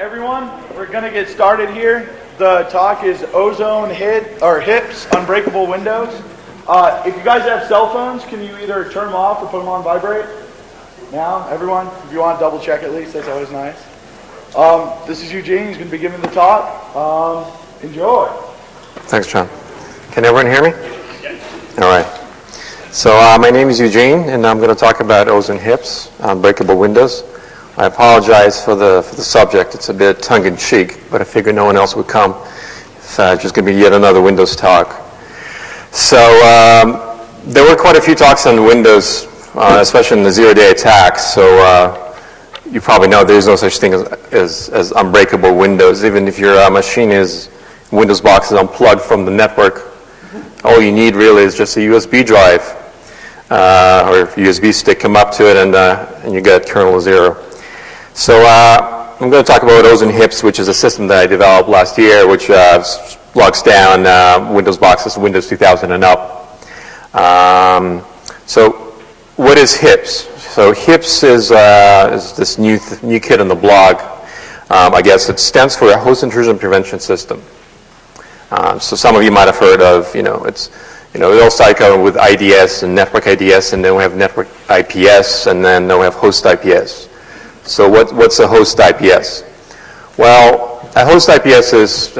Everyone, we're going to get started here. The talk is Ozone Hips Unbreakable Windows. If you guys have cell phones, can you either turn them off or put them on vibrate? Now, everyone, if you want to double check at least, that's always nice. This is Eugene. He's going to be giving the talk. Enjoy. Thanks, John. Can everyone hear me? Yes. All right. So my name is Eugene, and I'm going to talk about Ozone Hips Unbreakable Windows. I apologize for the subject. It's a bit tongue-in-cheek, but I figured no one else would come. It's just going to be yet another Windows talk. So there were quite a few talks on Windows, especially in the zero-day attacks. So you probably know there's no such thing as unbreakable Windows. Even if your machine is Windows box is unplugged from the network, all you need really is just a USB drive or USB stick. Come up to it, and you get kernel 0. So I'm going to talk about Ozone Hips, which is a system that I developed last year, which locks down Windows boxes, Windows 2000 and up. So what is Hips? So Hips is this new kid on the blog. I guess it stands for a Host Intrusion Prevention System. So some of you might have heard of, it all started with IDS and network IDS, and then we have network IPS, and then we have host IPS. So what's a host IPS? Well, a host IPS is,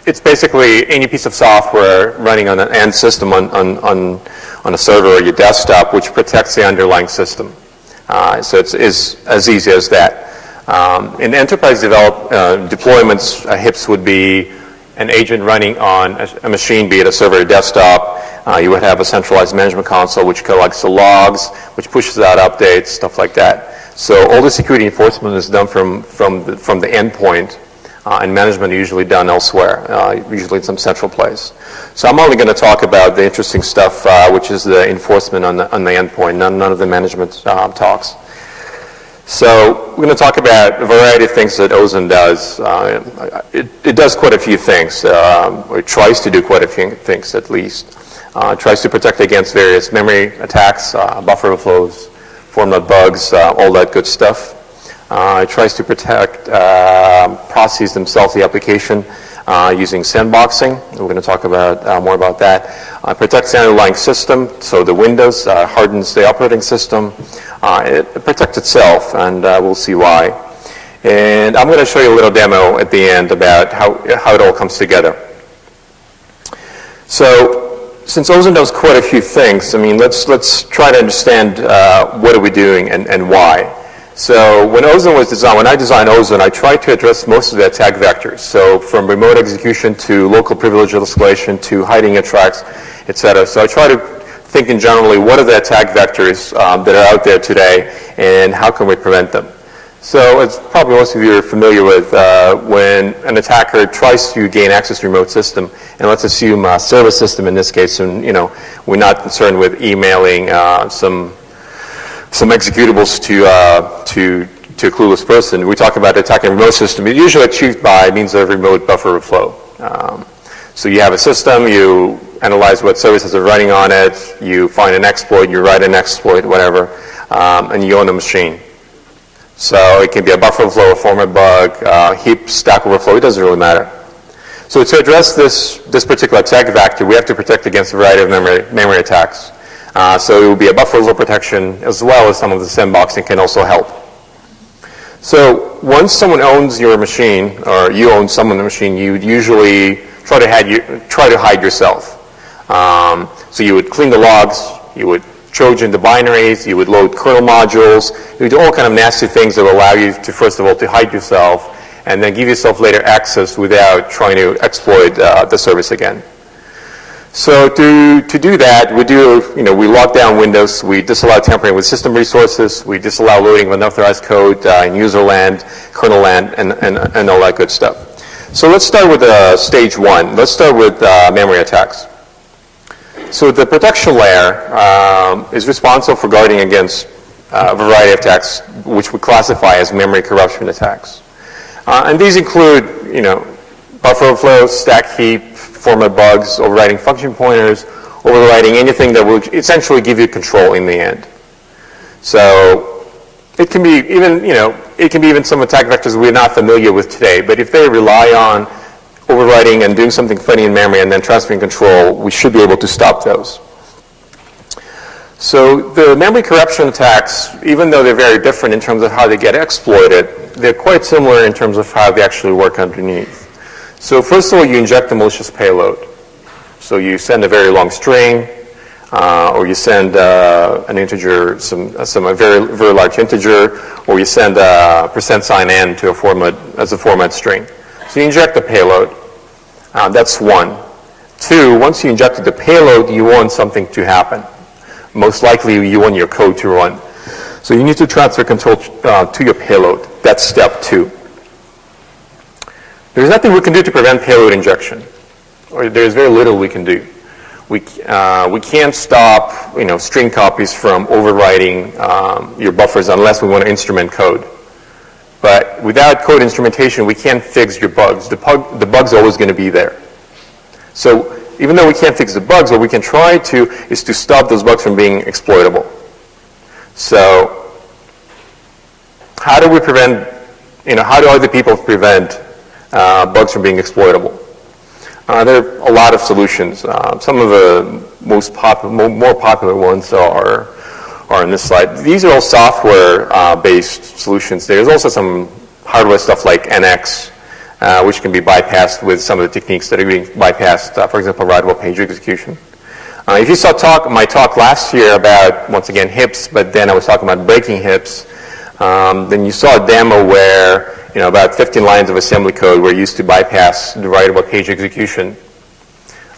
it's basically any piece of software running on an end system on a server or your desktop, which protects the underlying system. So it's as easy as that. In enterprise deployments, Hips would be an agent running on a machine, be it a server or desktop. You would have a centralized management console which collects the logs, which pushes out updates, stuff like that. So all the security enforcement is done from the endpoint, and management is usually done elsewhere, usually in some central place. So I'm only going to talk about the interesting stuff, which is the enforcement on the endpoint, none of the management talks. So we're going to talk about a variety of things that Ozone does. It does quite a few things, or it tries to do quite a few things at least. It tries to protect against various memory attacks, buffer overflows, format bugs, all that good stuff. It tries to protect processes themselves, the application, using sandboxing. We're going to talk about more about that. It protects the underlying system, so the Windows hardens the operating system. It protects itself, and we'll see why. And I'm going to show you a little demo at the end about how it all comes together. So since Ozone does quite a few things, let's try to understand what are we doing and why. So when Ozone was designed, when I designed Ozone, I tried to address most of the attack vectors. So from remote execution to local privilege escalation to hiding attacks, etc. So I try to think in generally what are the attack vectors that are out there today and how can we prevent them. So as probably most of you are familiar with, when an attacker tries to gain access to a remote system, and let's assume a service system in this case, and we're not concerned with emailing some executables to a clueless person. We talk about attacking a remote system. It's usually achieved by means of remote buffer overflow. So you have a system, you analyze what services are running on it, you find an exploit, you write an exploit, whatever, and you own the machine. So it can be a buffer overflow, a format bug, heap, stack overflow, it doesn't really matter. So to address this particular attack vector, we have to protect against a variety of memory attacks. So it will be a buffer overflow protection as well as some of the sandboxing can also help. So once someone owns your machine, or you own someone's machine, you would usually try to hide yourself. So you would clean the logs, you would Trojan the binaries, you would load kernel modules, you would do all kind of nasty things that will allow you to, first of all, to hide yourself, and then give yourself later access without trying to exploit the service again. So to do that, we lock down Windows, we disallow tampering with system resources, we disallow loading of unauthorized code in user land, kernel land, and all that good stuff. So let's start with stage one. Let's start with memory attacks. So the protection layer is responsible for guarding against a variety of attacks, which we classify as memory corruption attacks. And these include, buffer overflows, stack heap, format bugs, overriding function pointers, overriding anything that will essentially give you control in the end. So it can be even, it can be even some attack vectors we're not familiar with today, but if they rely on overwriting and doing something funny in memory and then transferring control, we should be able to stop those. So the memory corruption attacks, even though they're very different in terms of how they get exploited, they're quite similar in terms of how they actually work underneath. So first of all, you inject a malicious payload. So you send a very long string, or you send an integer, a very large integer, or you send a %n to a format as a format string. So you inject the payload. That's one. Two, once you injected the payload, you want something to happen. Most likely, you want your code to run. So you need to transfer control to your payload. That's step two. There's nothing we can do to prevent payload injection, or there's very little we can do. We can't stop string copies from overwriting your buffers unless we want to instrument code. But without code instrumentation, we can't fix your bugs. The bug's always going to be there. So even though we can't fix the bugs, what we can try to is to stop those bugs from being exploitable. So how do we prevent, how do other people prevent bugs from being exploitable? There are a lot of solutions. Some of the more popular ones are on this slide. These are all software-based solutions. There's also some hardware stuff like NX, which can be bypassed with some of the techniques that are being bypassed, for example, writable page execution. If you saw my talk last year about, once again, HIPs, but then I was talking about breaking HIPs, then you saw a demo where about 15 lines of assembly code were used to bypass the writable page execution.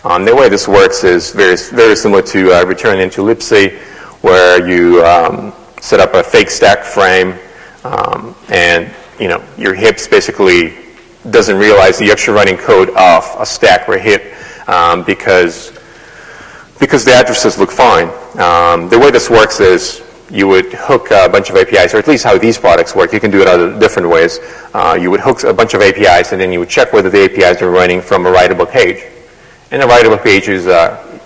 The way this works is very, very similar to return into libc, where you set up a fake stack frame, and your HIPs basically doesn't realize that you're actually running code off a stack or a HIP because the addresses look fine. The way this works is you would hook a bunch of APIs, or at least how these products work. You can do it other different ways. You would hook a bunch of APIs, and then you would check whether the APIs are running from a writable page. And a writable page is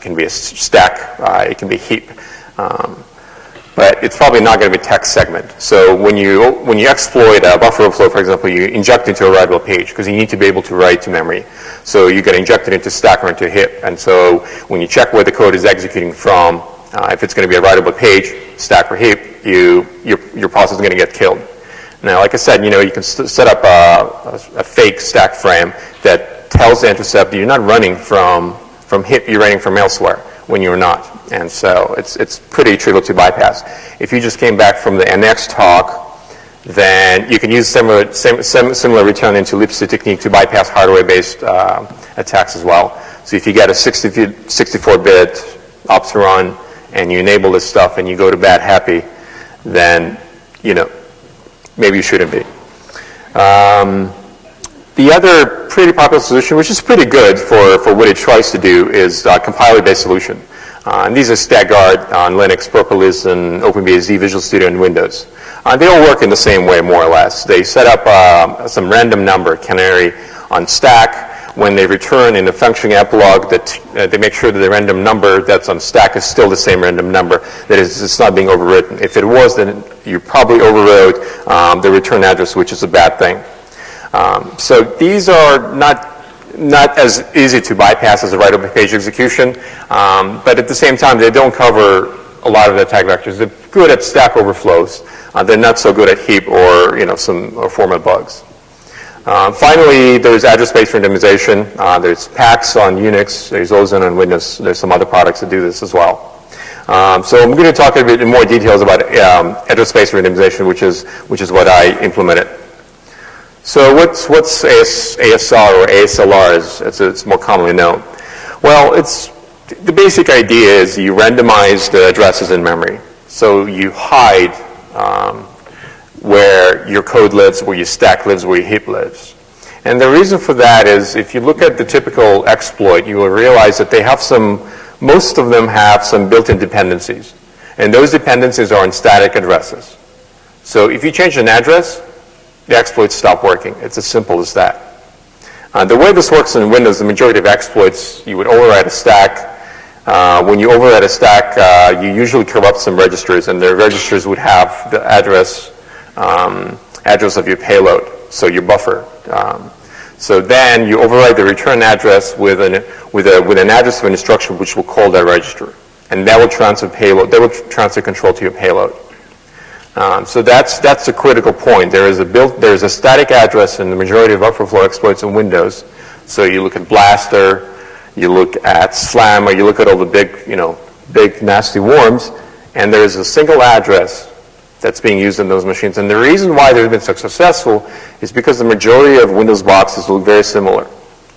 can be a stack, it can be a heap, but it's probably not going to be a text segment. So when you exploit a buffer overflow, for example, you inject into a writable page because you need to be able to write to memory. So you get injected into stack or into a HIP, and so when you check where the code is executing from, if it's going to be a writable page, stack or HIP, your process is going to get killed. Now, like I said, you can set up a fake stack frame that tells the intercept that you're not running from HIP, you're running from elsewhere when you're not. And so it's pretty trivial to bypass. If you just came back from the NX talk, then you can use similar return into libc technique to bypass hardware-based attacks as well. So if you get a 64-bit ops run and you enable this stuff and you go to bed happy, then maybe you shouldn't be. The other pretty popular solution, which is pretty good for what it tries to do, is a compiler-based solution. And these are StackGuard on Linux, Propolis, and OpenBSD, Visual Studio, and Windows. They all work in the same way, more or less. They set up some random number, canary, on stack. When they return in the function epilogue, that they make sure that the random number that's on stack is still the same random number. That is, it's not being overwritten. If it was, then you probably overrode the return address, which is a bad thing. So these are not as easy to bypass as a writable page execution, but at the same time, they don't cover a lot of the attack vectors. They're good at stack overflows. They're not so good at heap or some format bugs. Finally, there's address-based randomization. There's PAX on Unix. There's Ozone on Windows. There's some other products that do this as well. So I'm going to talk a bit in more details about address-based randomization, which is what I implemented. So what's ASR or ASLR, as it's more commonly known? Well, the basic idea is you randomize the addresses in memory. So you hide where your code lives, where your stack lives, where your heap lives. And the reason for that is if you look at the typical exploit, you will realize that most of them have some built-in dependencies. And those dependencies are on static addresses. So if you change an address, the exploits stop working. It's as simple as that. The way this works in Windows, the majority of exploits, you would override a stack. When you override a stack, you usually corrupt some registers, and the registers would have the address address of your payload, so your buffer. So then you override the return address with an address of an instruction which will call that register, and that will transfer payload. That will transfer control to your payload. So that's the critical point. There is a static address in the majority of overflow exploits in Windows. So you look at Blaster, you look at Slammer, you look at all the big nasty worms, and there is a single address that's being used in those machines. And the reason why they've been so successful is because the majority of Windows boxes look very similar.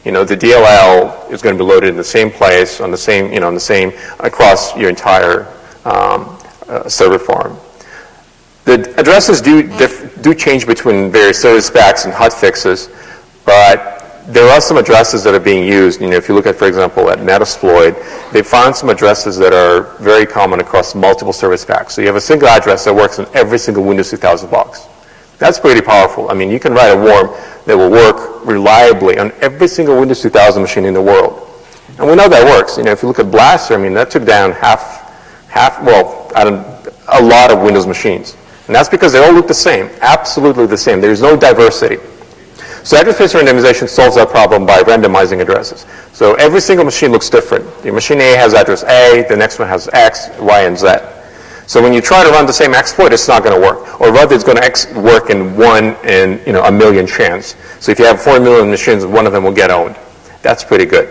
The DLL is going to be loaded in the same place, on the same, across your entire server farm. The addresses do change between various service packs and hotfixes, but there are some addresses that are being used. If you look at, for example, at Metasploit, they found some addresses that are very common across multiple service packs. So you have a single address that works on every single Windows 2000 box. That's pretty powerful. I mean, you can write a worm that will work reliably on every single Windows 2000 machine in the world. And we know that works. If you look at Blaster, I mean, that took down a lot of Windows machines. And that's because they all look the same, absolutely the same. There's no diversity. So address space randomization solves that problem by randomizing addresses. So every single machine looks different. Your machine A has address A, the next one has X, Y, and Z. So when you try to run the same exploit, it's not going to work. Or rather, it's going to work in 1 in a million chance. So if you have 4 million machines, one of them will get owned. That's pretty good.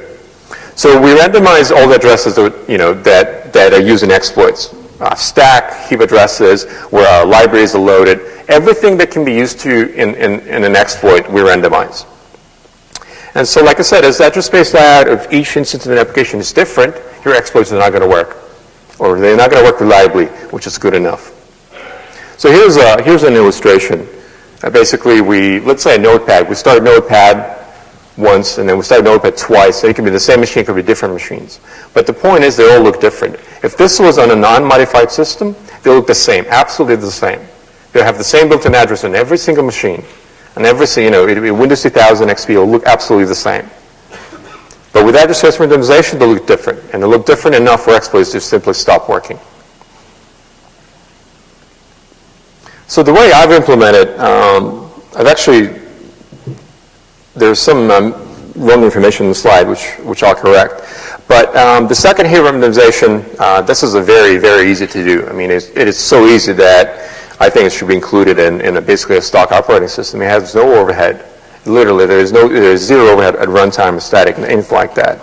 So we randomize all the addresses that are used in exploits. Stack, heap addresses, where our libraries are loaded. Everything that can be used in an exploit, we randomize. And so, like I said, as the address space layout of each instance of an application is different, your exploits are not going to work. Or they're not going to work reliably, which is good enough. So here's an illustration. Basically, let's say a notepad. We start notepad once, and then we start notepad twice. So it can be the same machine, it could be different machines. But the point is they all look different. If this was on a non-modified system, they look the same, absolutely the same. They have the same built-in address on every single machine. And it'll be Windows 2000 XP will look absolutely the same. But with address space randomization, they look different. And they look different enough for exploits to simply stop working. So the way I've implemented, there's some wrong information in the slide, which I'll correct. But the second heap randomization, this is very, very easy to do. I mean, it is so easy that I think it should be included in basically a stock operating system. It has no overhead. Literally, there's zero overhead at runtime, static, and anything like that.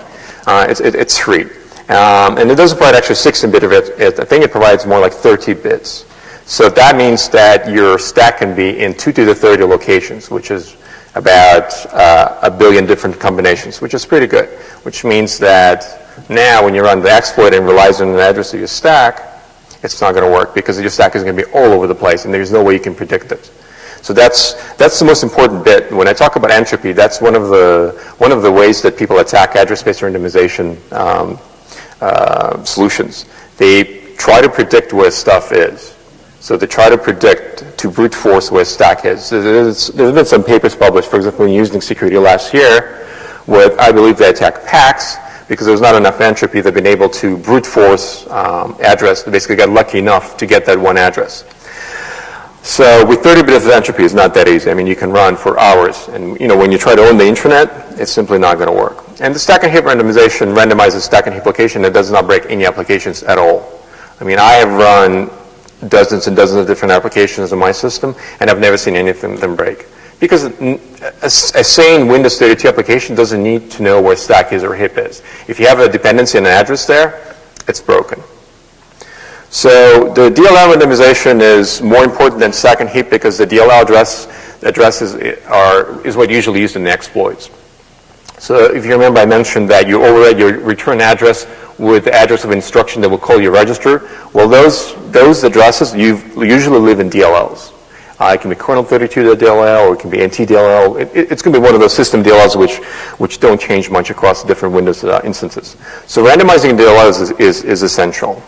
It's free. And it doesn't provide actually 16-bit of it. I think it provides more like 30 bits. So that means that your stack can be in 2 to the 30 locations, which is about 1 billion different combinations, which is pretty good. Which means that now when you run the exploit and relies on an address of your stack, it's not going to work because your stack is going to be all over the place and there's no way you can predict it. So that's the most important bit. When I talk about entropy, that's one of the ways that people attack address space randomization solutions. They try to predict where stuff is. So they try to predict, to brute force where stack is. There's been some papers published, for example, in Using Security last year, where I believe they attacked PACS because there was not enough entropy. They've been able to brute force address. They basically got lucky enough to get that one address. So with 30 bits of entropy, it's not that easy. I mean, you can run for hours. And when you try to own the intranet, it's simply not going to work. And the stack and heap randomization randomizes stack and heap application that does not break any applications at all. I mean, I have run dozens and dozens of different applications in my system, and I've never seen anything of them break. Because a sane Windows 32 application doesn't need to know where stack is or heap is. If you have a dependency and an address there, it's broken. So the DLL randomization is more important than stack and heap because the DLL addresses is what usually used in the exploits. So if you remember, I mentioned that you override your return address with the address of instruction that will call your register. Well, those addresses usually live in DLLs. It can be kernel 32.dll, or it can be NT.dll. It's going to be one of those system DLLs which don't change much across different Windows instances. So randomizing DLLs is essential.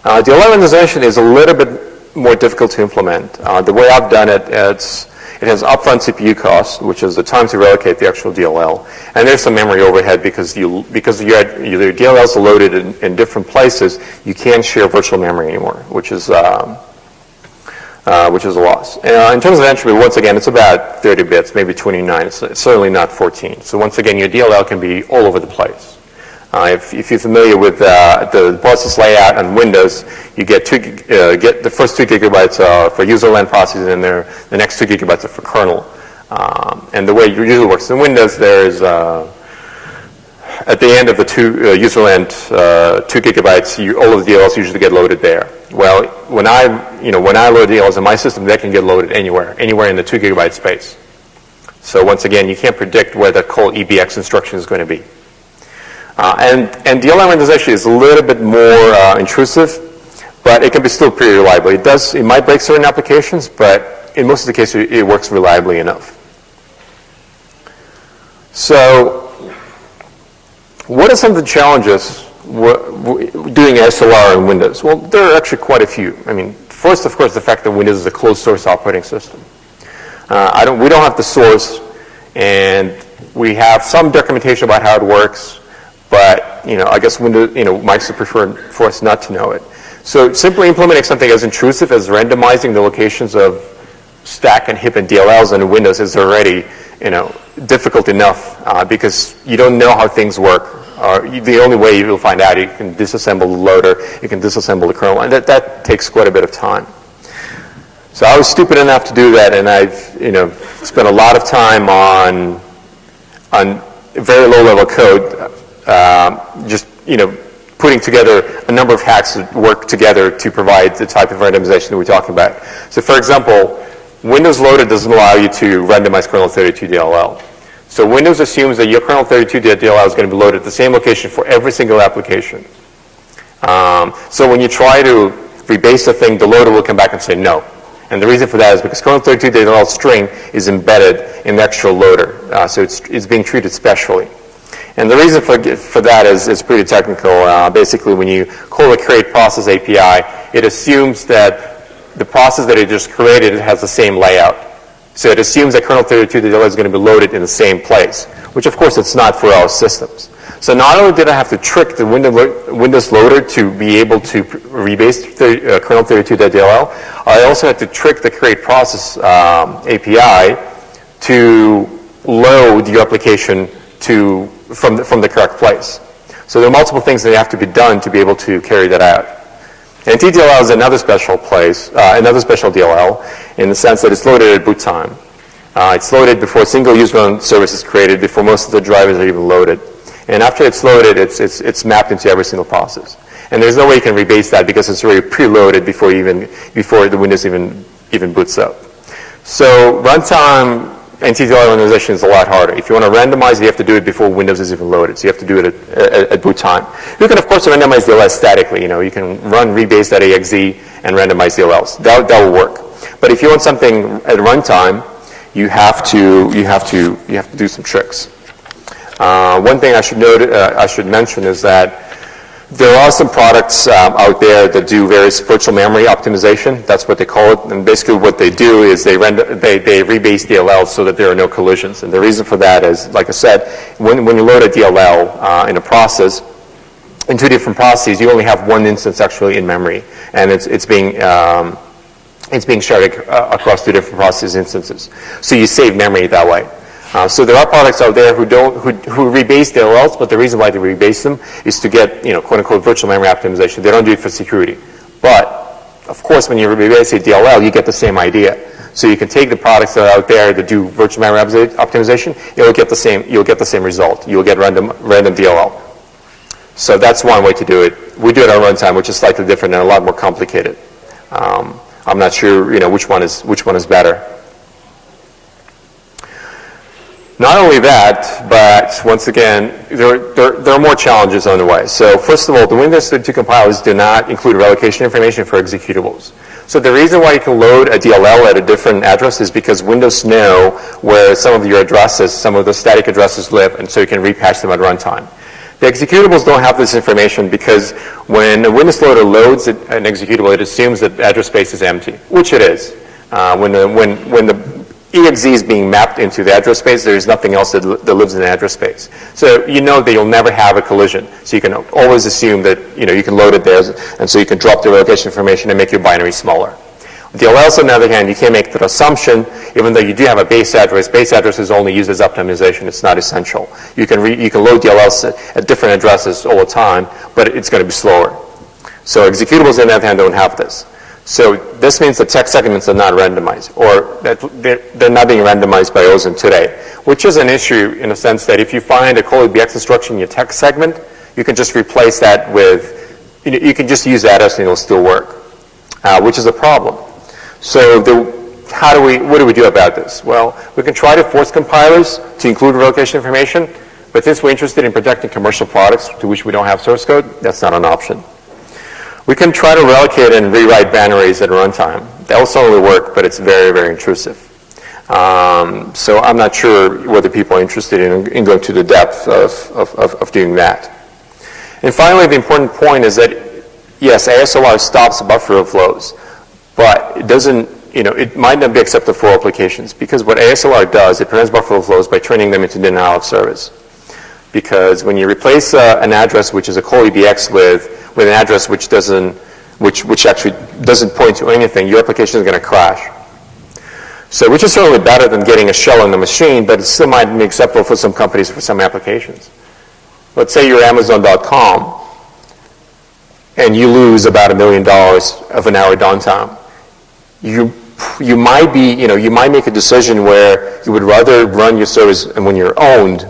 DLL randomization is a little bit more difficult to implement. The way I've done it, it has upfront CPU cost, which is the time to relocate the actual DLL, and there's some memory overhead because your DLLs are loaded in different places. You can't share virtual memory anymore, which is which is a loss. In terms of entropy, once again, it's about 30 bits, maybe 29. It's certainly not 14. So once again, your DLL can be all over the place. If you're familiar with the process layout on Windows, you get the first 2 gigabytes for userland processing, and the next 2 gigabytes are for kernel. And the way it usually works in Windows, there's at the end of the userland 2 gigabytes, all of the DLLs usually get loaded there. Well, when I load DLLs in my system, they can get loaded anywhere in the 2 gigabyte space. So once again, you can't predict where the call EBX instruction is going to be. And DLL randomization is a little bit more intrusive, but it can be still pretty reliable. It might break certain applications, but in most of the cases, it works reliably enough. So, what are some of the challenges doing SLR in Windows? Well, there are actually quite a few. I mean, first, of course, the fact that Windows is a closed source operating system. We don't have the source, and we have some documentation about how it works, but I guess Windows, Microsoft prefer for us not to know it. So simply implementing something as intrusive as randomizing the locations of stack and heap and DLLs in Windows is already, difficult enough because you don't know how things work. The only way you'll find out, you can disassemble the loader, you can disassemble the kernel, and that takes quite a bit of time. So I was stupid enough to do that, and I've spent a lot of time on very low-level code, just putting together a number of hacks that work together to provide the type of randomization that we're talking about. So for example, Windows Loader doesn't allow you to randomize kernel 32 DLL. So Windows assumes that your kernel 32 DLL is going to be loaded at the same location for every single application. So when you try to rebase the thing, the loader will come back and say no. And the reason for that is because kernel 32 DLL string is embedded in the actual loader. So it's being treated specially. And the reason for that is pretty technical. Basically, when you call the create process API, it assumes that the process that it just created has the same layout. So it assumes that kernel 32 DLL is going to be loaded in the same place, which of course it's not for our systems. So not only did I have to trick the Windows loader to be able to rebase kernel 32 DLL, I also had to trick the create process API to load your application from the correct place. So there are multiple things that have to be done to be able to carry that out. And TDLL is another special DLL in the sense that it's loaded at boot time. It's loaded before a single user service is created, before most of the drivers are even loaded. And after it's loaded, it's mapped into every single process. And there's no way you can rebase that because it's already preloaded before the Windows even boots up. So runtime and TDLL randomization is a lot harder. If you want to randomize, you have to do it before Windows is even loaded. So you have to do it at boot time. You can, of course, randomize DLLs statically. You can run rebase.exe and randomize DLLs. That will work. But if you want something at runtime, you have to do some tricks. One thing I should mention is that there are some products out there that do various virtual memory optimization. That's what they call it. And basically what they do is they rebase DLLs so that there are no collisions. And the reason for that is, like I said, when you load a DLL in a process, in 2 different processes, you only have one instance actually in memory. And it's being shared across 2 different process instances. So you save memory that way. So there are products out there who rebase DLLs, but the reason why they rebase them is to get, quote unquote, virtual memory optimization. They don't do it for security. But of course, when you rebase a DLL, you get the same idea. So you can take the products that are out there that do virtual memory optimization, you'll get the same result. You'll get random DLL. So that's one way to do it. We do it at runtime, which is slightly different and a lot more complicated. I'm not sure, which one is better. Not only that, but once again, there are more challenges on the way. So first of all, the Windows 32 compilers do not include relocation information for executables. So the reason why you can load a DLL at a different address is because Windows know where some of your addresses, some of the static addresses live, and so you can repatch them at runtime. The executables don't have this information because when a Windows loader loads an executable, it assumes that the address space is empty, which it is. When the exe is being mapped into the address space, there is nothing else that lives in the address space. So you know that you'll never have a collision. So you can always assume that you can load it there, and so you can drop the relocation information and make your binary smaller. DLLs, on the other hand, you can't make that assumption, even though you do have a base address. Base address is only used as optimization. It's not essential. You can load DLLs at different addresses all the time, but it's going to be slower. So executables, on the other hand, don't have this. So this means the text segments are not randomized, or that they're not being randomized by Ozone today, which is an issue in the sense that if you find a CollabX instruction in your text segment, you can just replace that with, you can just use that as and it'll still work, which is a problem. So what do we do about this? Well, we can try to force compilers to include relocation information, but since we're interested in protecting commercial products to which we don't have source code, that's not an option. We can try to relocate and rewrite binaries at runtime. That will certainly work, but it's very, very intrusive. So I'm not sure whether people are interested in going to the depth of doing that. And finally, the important point is that, yes, ASLR stops buffer overflows, but it doesn't, it might not be accepted for all applications, because what ASLR does, it prevents buffer overflows by turning them into denial of service. Because when you replace an address which is a CollabX with an address which actually doesn't point to anything, your application is going to crash. So which is certainly better than getting a shell in the machine, but it still might be acceptable for some companies for some applications. Let's say you're Amazon.com and you lose about $1 million of an hour downtime. You might be, you might make a decision where you would rather run your service when you're owned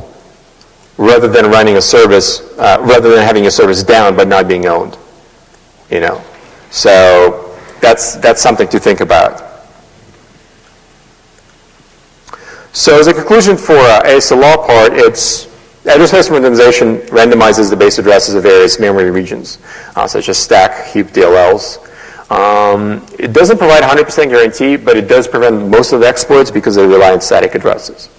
rather than running a service, rather than having a service down but not being owned. So that's something to think about. So as a conclusion for ASLR part, it's address space randomization randomizes the base addresses of various memory regions, such as stack, heap, DLLs. It doesn't provide 100% guarantee, but it does prevent most of the exploits because they rely on static addresses.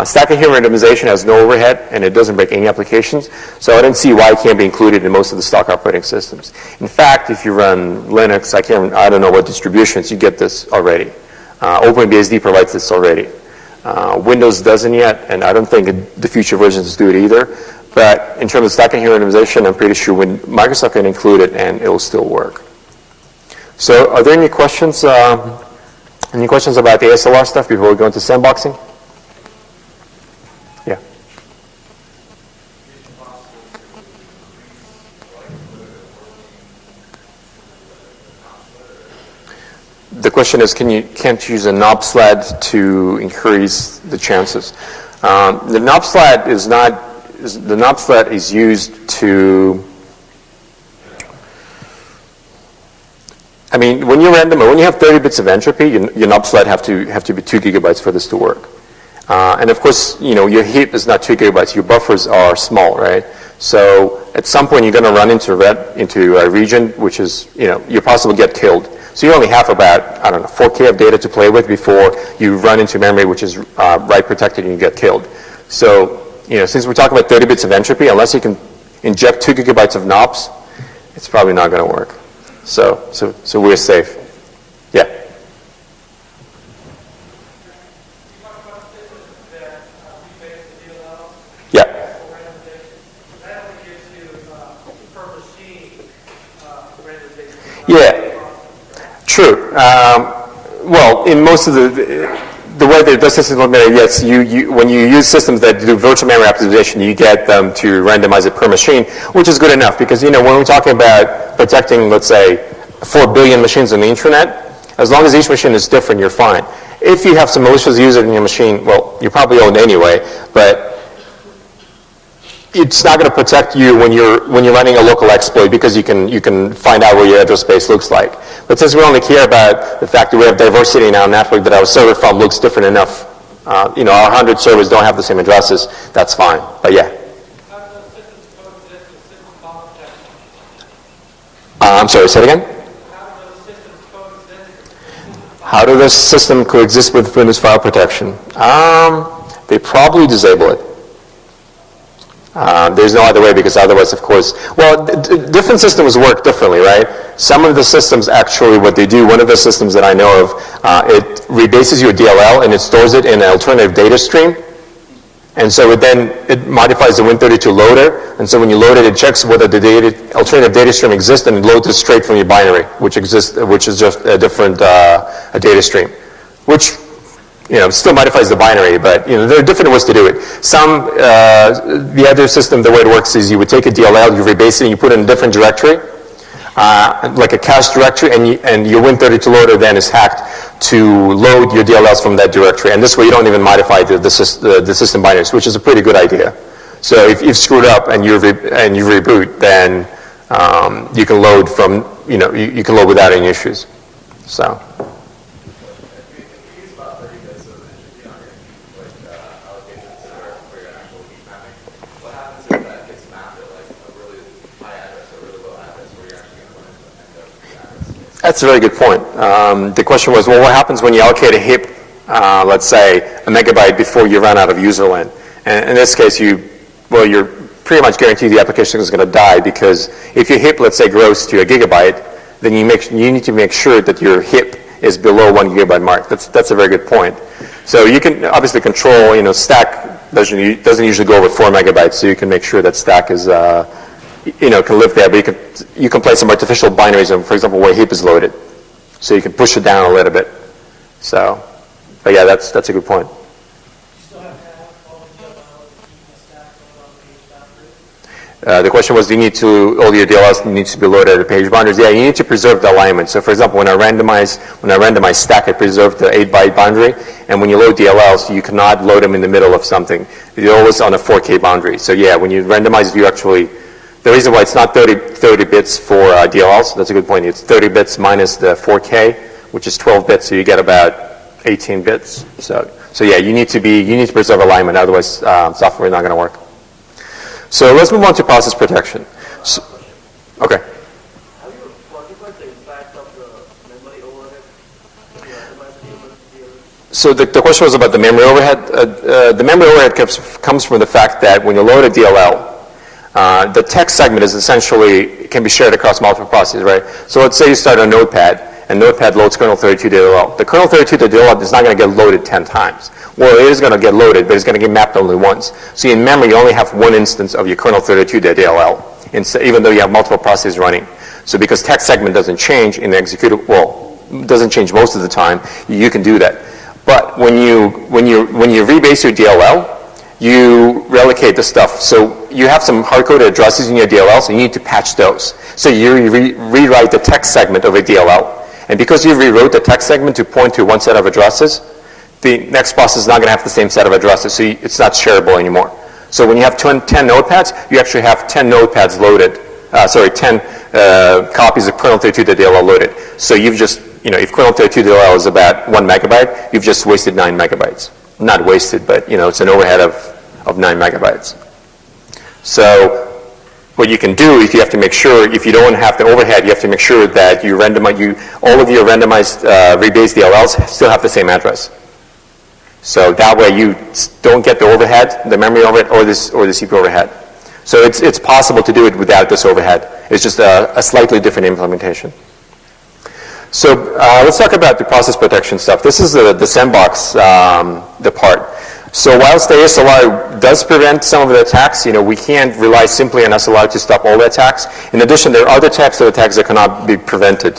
Stack and heap randomization has no overhead, and it doesn't break any applications, so I don't see why it can't be included in most of the stock operating systems. In fact, if you run Linux, I don't know what distributions, you get this already. OpenBSD provides this already. Windows doesn't yet, and I don't think the future versions do it either. But in terms of stack and heap randomization, I'm pretty sure when Microsoft can include it, and it will still work. So, are there any questions? Any questions about the ASLR stuff before we go into sandboxing? Yeah. The question is, can't you use a knob sled to increase the chances? The knob sled is used to. I mean, when you have 30 bits of entropy, your knob sled have to be 2 gigabytes for this to work. And of course, your heap is not 2 gigabytes. Your buffers are small, right? So at some point, you're going to run into a region which is, you possibly get killed. So you only have about, 4K of data to play with before you run into memory which is write protected and you get killed. So, since we're talking about 30 bits of entropy, unless you can inject 2 gigabytes of knobs, it's probably not going to work. So we're safe. Yeah. Yeah. Yeah. True. Well, in most of the way that it does systems memory, yes, when you use systems that do virtual memory optimization, you get them to randomize it per machine, which is good enough because, when we're talking about protecting, let's say, 4 billion machines on the internet, as long as each machine is different, you're fine. If you have some malicious user in your machine, well, you're probably owned anyway, but it's not going to protect you when you're running a local exploit because you can find out what your address space looks like. But since we only care about the fact that we have diversity in our network, that our server farm looks different enough, our 100 servers don't have the same addresses, that's fine. But yeah. I'm sorry, say it again? How do those systems coexist with Windows file protection? They probably disable it. There's no other way because otherwise, of course, well, different systems work differently, right? Some of the systems actually, what they do, one of the systems that I know of, it rebases your DLL and it stores it in an alternative data stream. And so it modifies the Win32 loader, and so when you load it, it checks whether the alternative data stream exists, and it loads it straight from your binary, which is just a different a data stream, which still modifies the binary, but there are different ways to do it. The other system, the way it works is you would take a DLL, you rebase it, and you put it in a different directory, like a cache directory, and your Win32 loader then is hacked to load your DLLs from that directory. And this way you don't even modify the system binaries, which is a pretty good idea. So if you've screwed up and you reboot, then you can load from, you can load without any issues. So. That's a very good point. The question was, well, what happens when you allocate a heap, let's say, a megabyte before you run out of user land? And in this case, you're pretty much guaranteed the application is going to die, because if your heap, let's say, grows to a gigabyte, then you need to make sure that your heap is below 1 gigabyte mark. That's a very good point. So you can obviously control, stack doesn't usually go over 4 megabytes, so you can make sure that stack is can live there, but you can place some artificial binaries in, for example, where heap is loaded. So you can push it down a little bit. So, but yeah, that's a good point. The question was, all your DLLs needs to be loaded at the page boundaries? Yeah, you need to preserve the alignment. So for example, when I randomize stack, I preserve the 8-byte boundary, and when you load DLLs, you cannot load them in the middle of something. You're always on a 4K boundary. So yeah, when you randomize, the reason why it's not 30 bits for DLLs, that's a good point. It's 30 bits minus the 4K, which is 12 bits, so you get about 18 bits. So yeah, you need to preserve alignment, otherwise software is not going to work. So let's move on to process protection. Okay. Have you quantified the impact of the memory overhead? So the question was about the memory overhead. The memory overhead comes from the fact that when you load a DLL, the text segment is essentially, can be shared across multiple processes, right? So let's say you start on Notepad, and Notepad loads kernel 32 DLL. The kernel 32 DLL is not going to get loaded 10 times. Well, it is going to get loaded, but it's going to get mapped only once. So in memory, you only have one instance of your kernel 32 DLL, even though you have multiple processes running. So because text segment doesn't change in the executable, doesn't change most of the time, you can do that. But when you rebase your DLL, you relocate the stuff. So you have some hard-coded addresses in your DLL, so you need to patch those. So you rewrite the text segment of a DLL. And because you rewrote the text segment to point to one set of addresses, the next process is not going to have the same set of addresses, so it's not shareable anymore. So when you have 10 notepads, you actually have 10 notepads loaded, 10 copies of kernel 32 DLL loaded. So you've just, if kernel 32 DLL is about 1 megabyte, you've just wasted 9 megabytes. Not wasted, but it's an overhead of 9 megabytes. So what you can do, if you have to make sure, if you don't have the overhead, you have to make sure that all of your randomized rebased DLLs still have the same address. So that way you don't get the overhead, the memory overhead, or the CPU overhead. So it's possible to do it without this overhead. It's just a slightly different implementation. So let's talk about the process protection stuff. This is the sandbox, the part. So whilst the ASLR does prevent some of the attacks, we can't rely simply on SLR to stop all the attacks. In addition, there are other types of attacks that cannot be prevented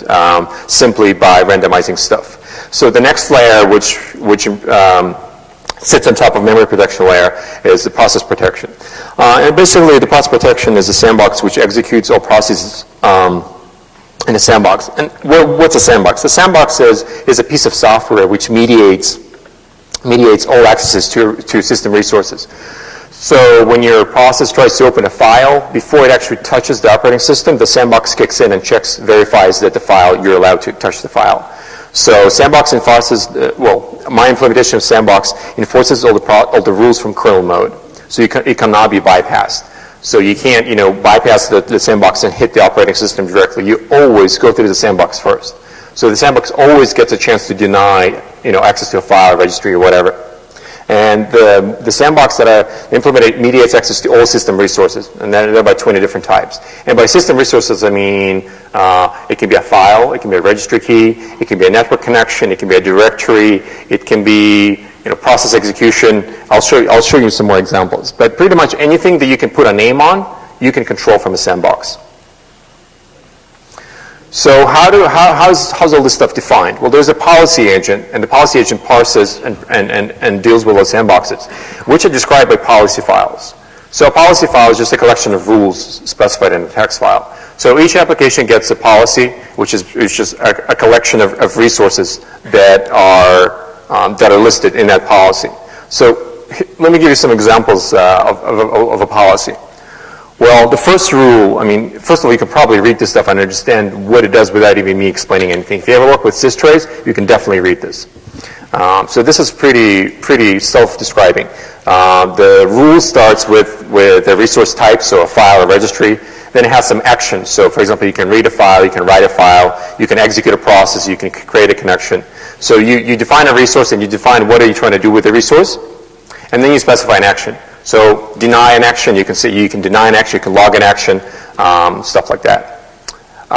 simply by randomizing stuff. So the next layer, which sits on top of memory protection layer, is the process protection. And basically, the process protection is a sandbox which executes all processes in a sandbox. And what's a sandbox? The sandbox is a piece of software which mediates all accesses to system resources. So when your process tries to open a file, before it actually touches the operating system, the sandbox kicks in and verifies that you're allowed to touch the file. So sandbox enforces, my implementation of sandbox enforces all the rules from kernel mode. So it cannot be bypassed. So you can't, bypass the sandbox and hit the operating system directly. You always go through the sandbox first. So the sandbox always gets a chance to deny, access to a file, registry, or whatever. And the sandbox that I implemented mediates access to all system resources, and there are about 20 different types. And by system resources, I mean it can be a file, it can be a registry key, it can be a network connection, it can be a directory, it can be process execution. I'll show you some more examples. But pretty much anything that you can put a name on, you can control from a sandbox. So how's all this stuff defined? Well, there's a policy agent, and the policy agent parses and deals with those sandboxes, which are described by policy files. So a policy file is just a collection of rules specified in a text file. So each application gets a policy, which is just a collection of resources that are listed in that policy. So let me give you some examples of a policy. Well, the first rule, first of all, you can probably read this stuff and understand what it does without even me explaining anything. If you ever work with systrays, you can definitely read this. So this is pretty self-describing. The rule starts with a resource type, so a file, a registry. Then it has some actions. So, for example, you can read a file, you can write a file, you can execute a process, you can create a connection. So you define a resource and you define what are you trying to do with the resource, and then you specify an action. So deny an action, you can deny an action, you can log an action, stuff like that.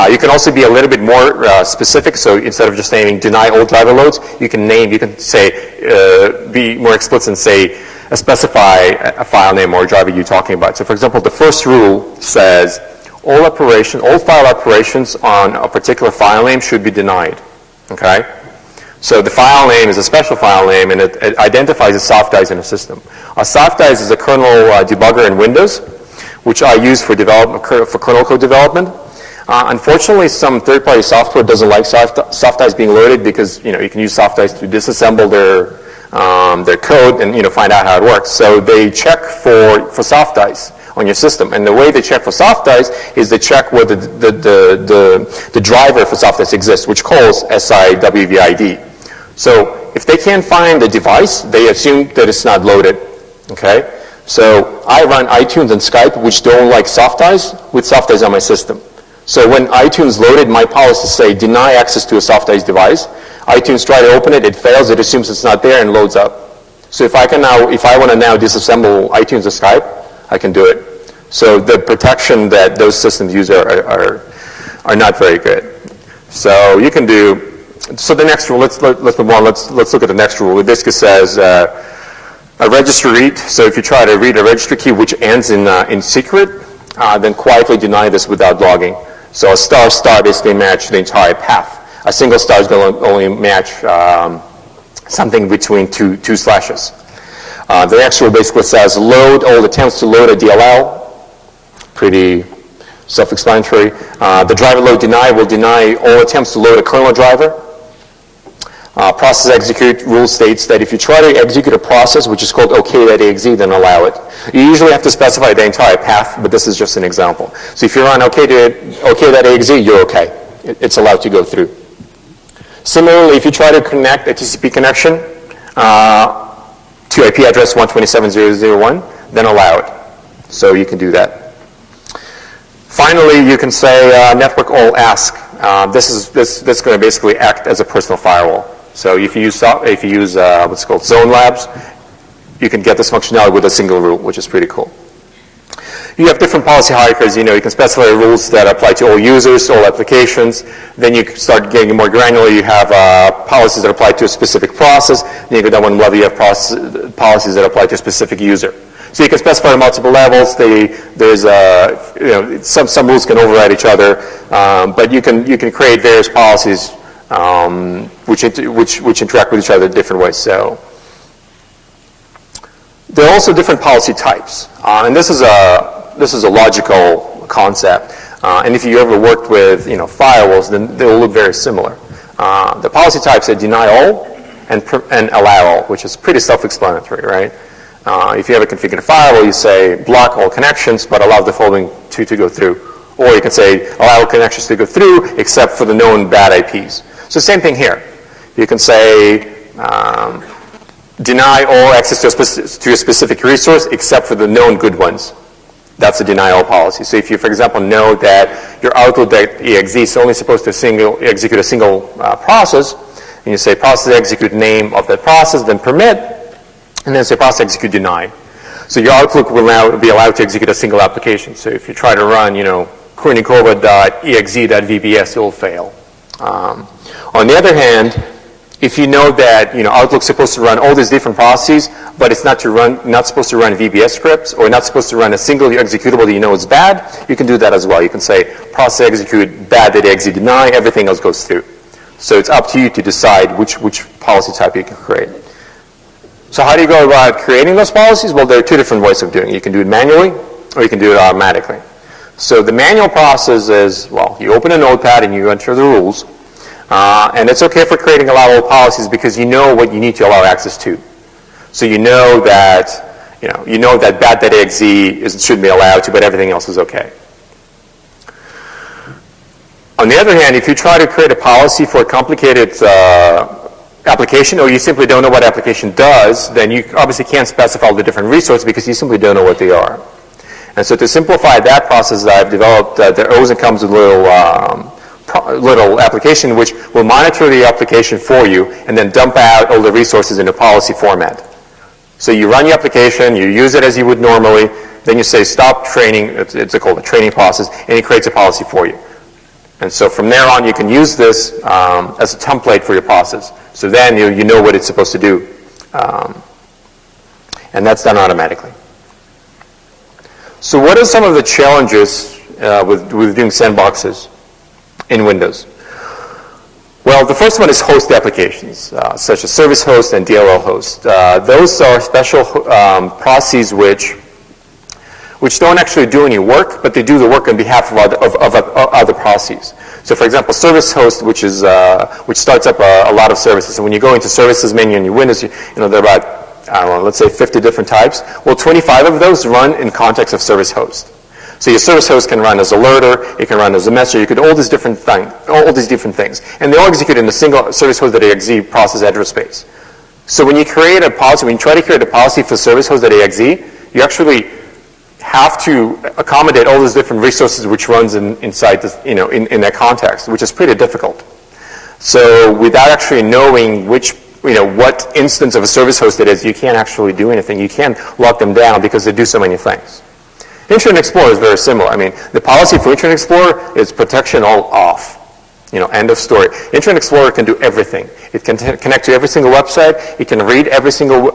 You can also be a little bit more specific. So instead of just saying deny all driver loads, you can say, be more explicit and say, specify a file name or a driver you're talking about. So for example, the first rule says all file operations on a particular file name should be denied. Okay? So the file name is a special file name, and it identifies a softice in a system. A softice is a kernel debugger in Windows, which I use for kernel code development. Unfortunately, some third-party software doesn't like softice being loaded because you can use softice to disassemble their code and find out how it works. So they check for softice on your system, and the way they check for softice is they check whether the driver for softice exists, which calls SIWVID. So if they can't find the device, they assume that it's not loaded. Okay? So I run iTunes and Skype, which don't like softice, with softice on my system. So when iTunes loaded, my policies say deny access to a softice device. iTunes try to open it, it fails, it assumes it's not there and loads up. So if I want to now disassemble iTunes or Skype, I can do it. So the protection that those systems use are not very good. So you can do. So the next rule, let's move on. Let's look at the next rule. It basically says a registry read. So if you try to read a registry key which ends in secret, then quietly deny this without logging. So a star basically match the entire path. A single star is going to only match something between two slashes. The next rule basically says load all attempts to load a DLL. Pretty self-explanatory. The driver load deny will deny all attempts to load a kernel driver. Process execute rule states that if you try to execute a process which is called OK.exe, then allow it. You usually have to specify the entire path, but this is just an example. So if you're on OK.exe, you're OK. It's allowed to go through. Similarly, if you try to connect a TCP connection to IP address 127.0.0.1, then allow it. So you can do that. Finally, you can say network all ask. This is going to basically act as a personal firewall. So if you use what's called Zone Labs, you can get this functionality with a single rule, which is pretty cool. You have different policy hierarchies. You can specify rules that apply to all users, all applications. Then you start getting more granular. You have policies that apply to a specific process. Then you go down one level. You have policies that apply to a specific user. So you can specify multiple levels. There's some rules can override each other, but you can create various policies which interact with each other in different ways. So there are also different policy types, and this is a logical concept. And if you ever worked with firewalls, then they will look very similar. The policy types are deny all and allow all, which is pretty self-explanatory, right? If you have a configured firewall, you say block all connections, but allow the following two to go through. Or you can say allow all connections to go through, except for the known bad IPs. So same thing here. You can say deny all access to a specific resource, except for the known good ones. That's a deny all policy. So if you, for example, know that your Outlook.exe is only supposed to execute a single process, and you say process execute name of that process, then permit, and then say process execute deny. So your Outlook will now be allowed to execute a single application. So if you try to run, Kournikova.exe.vbs, it will fail. On the other hand, if you know that Outlook's supposed to run all these different processes, but it's not supposed to run VBS scripts, or not supposed to run a single executable that you know is bad, you can do that as well. You can say process execute bad.exe deny, everything else goes through. So it's up to you to decide which policy type you can create. So how do you go about creating those policies? Well, there are two different ways of doing it. You can do it manually, or you can do it automatically. So the manual process is, well, you open a notepad and you enter the rules. And it's okay for creating allowable policies because you know what you need to allow access to. So you know that bad.exe shouldn't be allowed to, but everything else is okay. On the other hand, if you try to create a policy for a complicated application, or you simply don't know what application does, then you obviously can't specify all the different resources because you simply don't know what they are. And so to simplify that process, I've developed, there Ozone comes with a little application which will monitor the application for you and then dump out all the resources in a policy format. So you run your application, you use it as you would normally, then you say stop training, it's called a training process, and it creates a policy for you. And so from there on, you can use this as a template for your process. So then you know what it's supposed to do. And that's done automatically. So what are some of the challenges with doing sandboxes in Windows? Well, the first one is host applications, such as service host and DLL host. Those are special processes which don't actually do any work, but they do the work on behalf of other processes. So, for example, service host, which starts up a lot of services. And when you go into services menu in your Windows, there are about, I don't know, let's say 50 different types. Well, 25 of those run in context of service host. So your service host can run as alerter, it can run as a messenger, you could all these different things. And they all execute in a single service host.exe process address space. So when you create a policy, when you try to create a policy for service host.exe, you actually have to accommodate all those different resources which runs inside this, in that context, which is pretty difficult. So without actually knowing what instance of a service host it is, you can't actually do anything. You can't lock them down because they do so many things. Internet Explorer is very similar. I mean, the policy for Internet Explorer is protection all off. End of story. Internet Explorer can do everything. It can connect to every single website. It can read every single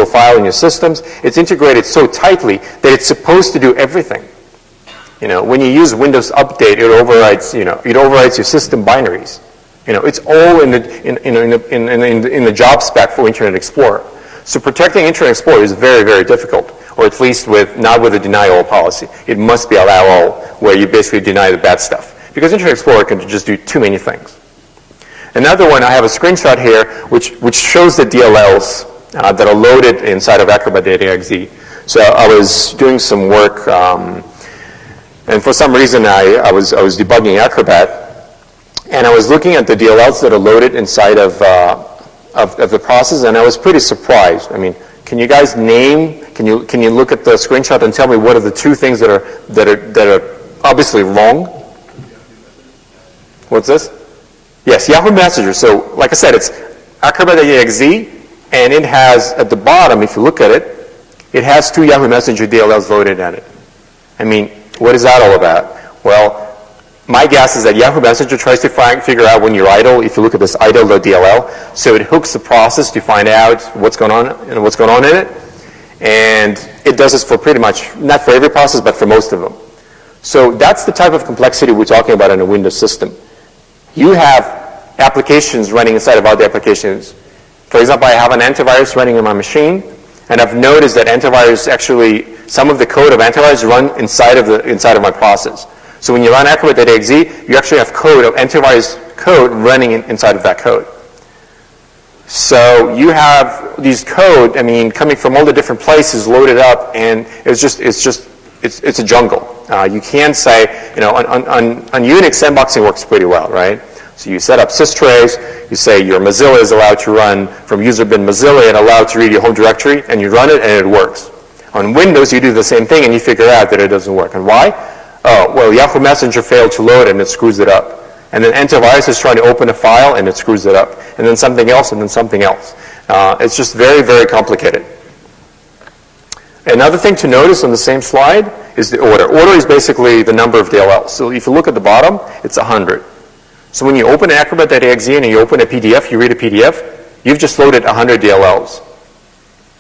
file in your systems. It's integrated so tightly that it's supposed to do everything. When you use Windows Update, it overrides your system binaries. It's all in the job spec for Internet Explorer. So protecting Internet Explorer is very, very difficult, or at least not with a deny all policy. It must be allow all, where you basically deny the bad stuff. Because Internet Explorer can just do too many things. Another one, I have a screenshot here, which shows the DLLs that are loaded inside of Acrobat.exe. So I was doing some work, and for some reason I was debugging Acrobat, and I was looking at the DLLs that are loaded inside of the process, and I was pretty surprised. I mean, can you guys name? Can you look at the screenshot and tell me what are the two things that are obviously wrong? What's this? Yes, Yahoo Messenger. So, like I said, it's Acrobat.exe, and it has at the bottom, if you look at it, it has two Yahoo Messenger DLLs loaded at it. I mean, what is that all about? Well, my guess is that Yahoo Messenger tries to figure out when you're idle. If you look at this idle.dll, so it hooks the process to find out what's going on in it, and it does this for pretty much, not for every process, but for most of them. So that's the type of complexity we're talking about in a Windows system. You have applications running inside of other applications. For example, I have an antivirus running on my machine, and I've noticed that antivirus actually, some of the code of antivirus run inside of my process. So when you run Acrobat.exe, you actually have antivirus code running inside of that code. So you have these code, coming from all the different places loaded up, and it's a jungle. You can say, on Unix, sandboxing works pretty well, right? So you set up systrace, you say your Mozilla is allowed to run from user bin Mozilla and allowed to read your home directory, and you run it and it works. On Windows, you do the same thing and you figure out that it doesn't work. And why? Oh, well, Yahoo Messenger failed to load and it screws it up. And then antivirus is trying to open a file and it screws it up. And then something else and then something else. It's just very, very complicated. Another thing to notice on the same slide is the order. Order is basically the number of DLLs. So if you look at the bottom, it's 100. So when you open Acrobat.exe and you open a PDF, you read a PDF, you've just loaded 100 DLLs.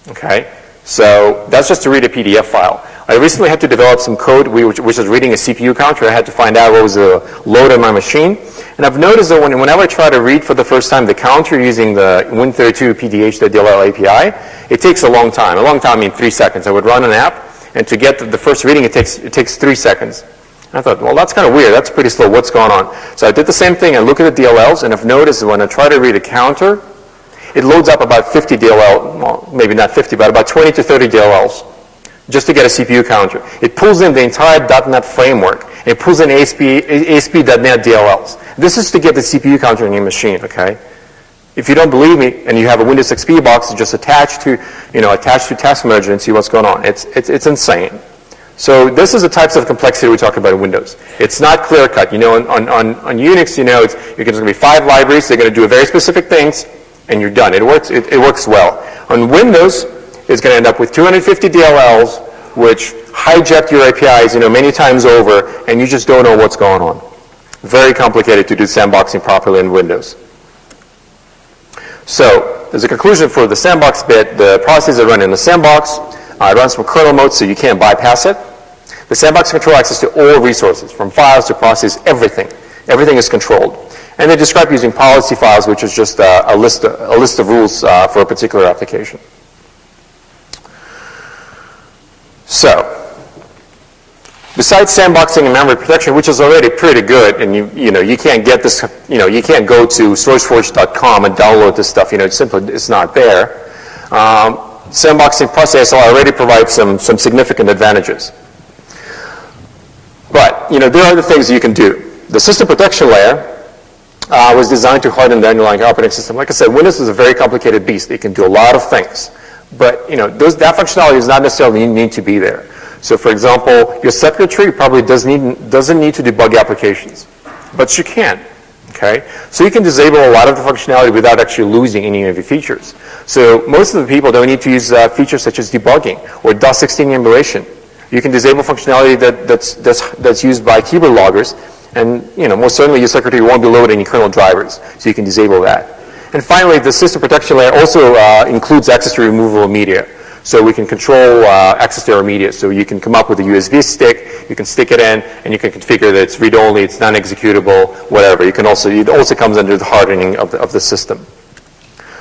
Okay? So that's just to read a PDF file. I recently had to develop some code which was reading a CPU counter. I had to find out what was the load on my machine. And I've noticed that whenever I try to read for the first time the counter using the Win32 PDH.dll API, it takes a long time. A long time, I mean 3 seconds. I would run an app, and to get the first reading, it takes 3 seconds. And I thought, well, that's kind of weird. That's pretty slow. What's going on? So I did the same thing. I look at the DLLs, and I've noticed that when I try to read a counter, it loads up about 50 DLL, well, maybe not 50, but about 20 to 30 DLLs just to get a CPU counter. It pulls in the entire .NET framework. It pulls in ASP.NET DLLs. This is to get the CPU counter in your machine, okay? If you don't believe me and you have a Windows XP box, just attach to Task Manager and see what's going on. It's insane. So this is the types of complexity we talk about in Windows. It's not clear cut. You know, on Unix, you know, you're going to be 5 libraries. They're going to do very specific things, and you're done. It works well. On Windows, it's going to end up with 250 DLLs, which hijack your APIs, you know, many times over, and you just don't know what's going on. Very complicated to do sandboxing properly in Windows. So there's a conclusion for the sandbox bit. The processes that run in the sandbox, it runs from kernel mode, so you can't bypass it. The sandbox control access to all resources, from files to processes, everything. Everything is controlled. And they describe using policy files, which is just a list of rules for a particular application. So, besides sandboxing and memory protection, which is already pretty good, and you can't get this, you can't go to SourceForge.com and download this stuff. It's not there. Sandboxing plus ASLR already provides some significant advantages. But there are other things you can do. The system protection layer was designed to harden the underlying operating system. Like I said, Windows is a very complicated beast. It can do a lot of things. But that functionality does not necessarily need to be there. So for example, your secretary probably doesn't need to debug applications, but you can. Okay? So you can disable a lot of the functionality without actually losing any of your features. So most of the people don't need to use features such as debugging or DOS16 emulation. You can disable functionality that's used by keyboard loggers, and most certainly your secretary won't be loading any kernel drivers, so you can disable that. And finally, the system protection layer also includes access to removable media. So we can control access to our media. So you can come up with a USB stick, you can stick it in, and you can configure that it's read-only, it's non-executable, whatever. It also comes under the hardening of the system.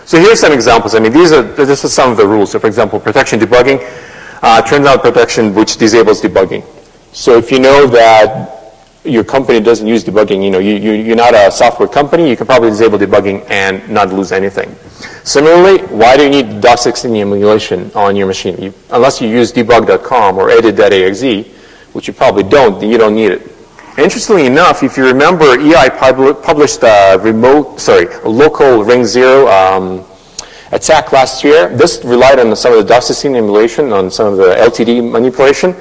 So here's some examples. I mean, this is some of the rules. So for example, protection debugging, turns out protection which disables debugging. So if you know that your company doesn't use debugging, you're not a software company, you can probably disable debugging and not lose anything. Similarly, why do you need DOS16 emulation on your machine? Unless you use debug.com or edit.exe, which you probably don't, you don't need it. Interestingly enough, if you remember, EI published a local Ring 0 attack last year. This relied on some of the DOS16 emulation, on some of the LTD manipulation.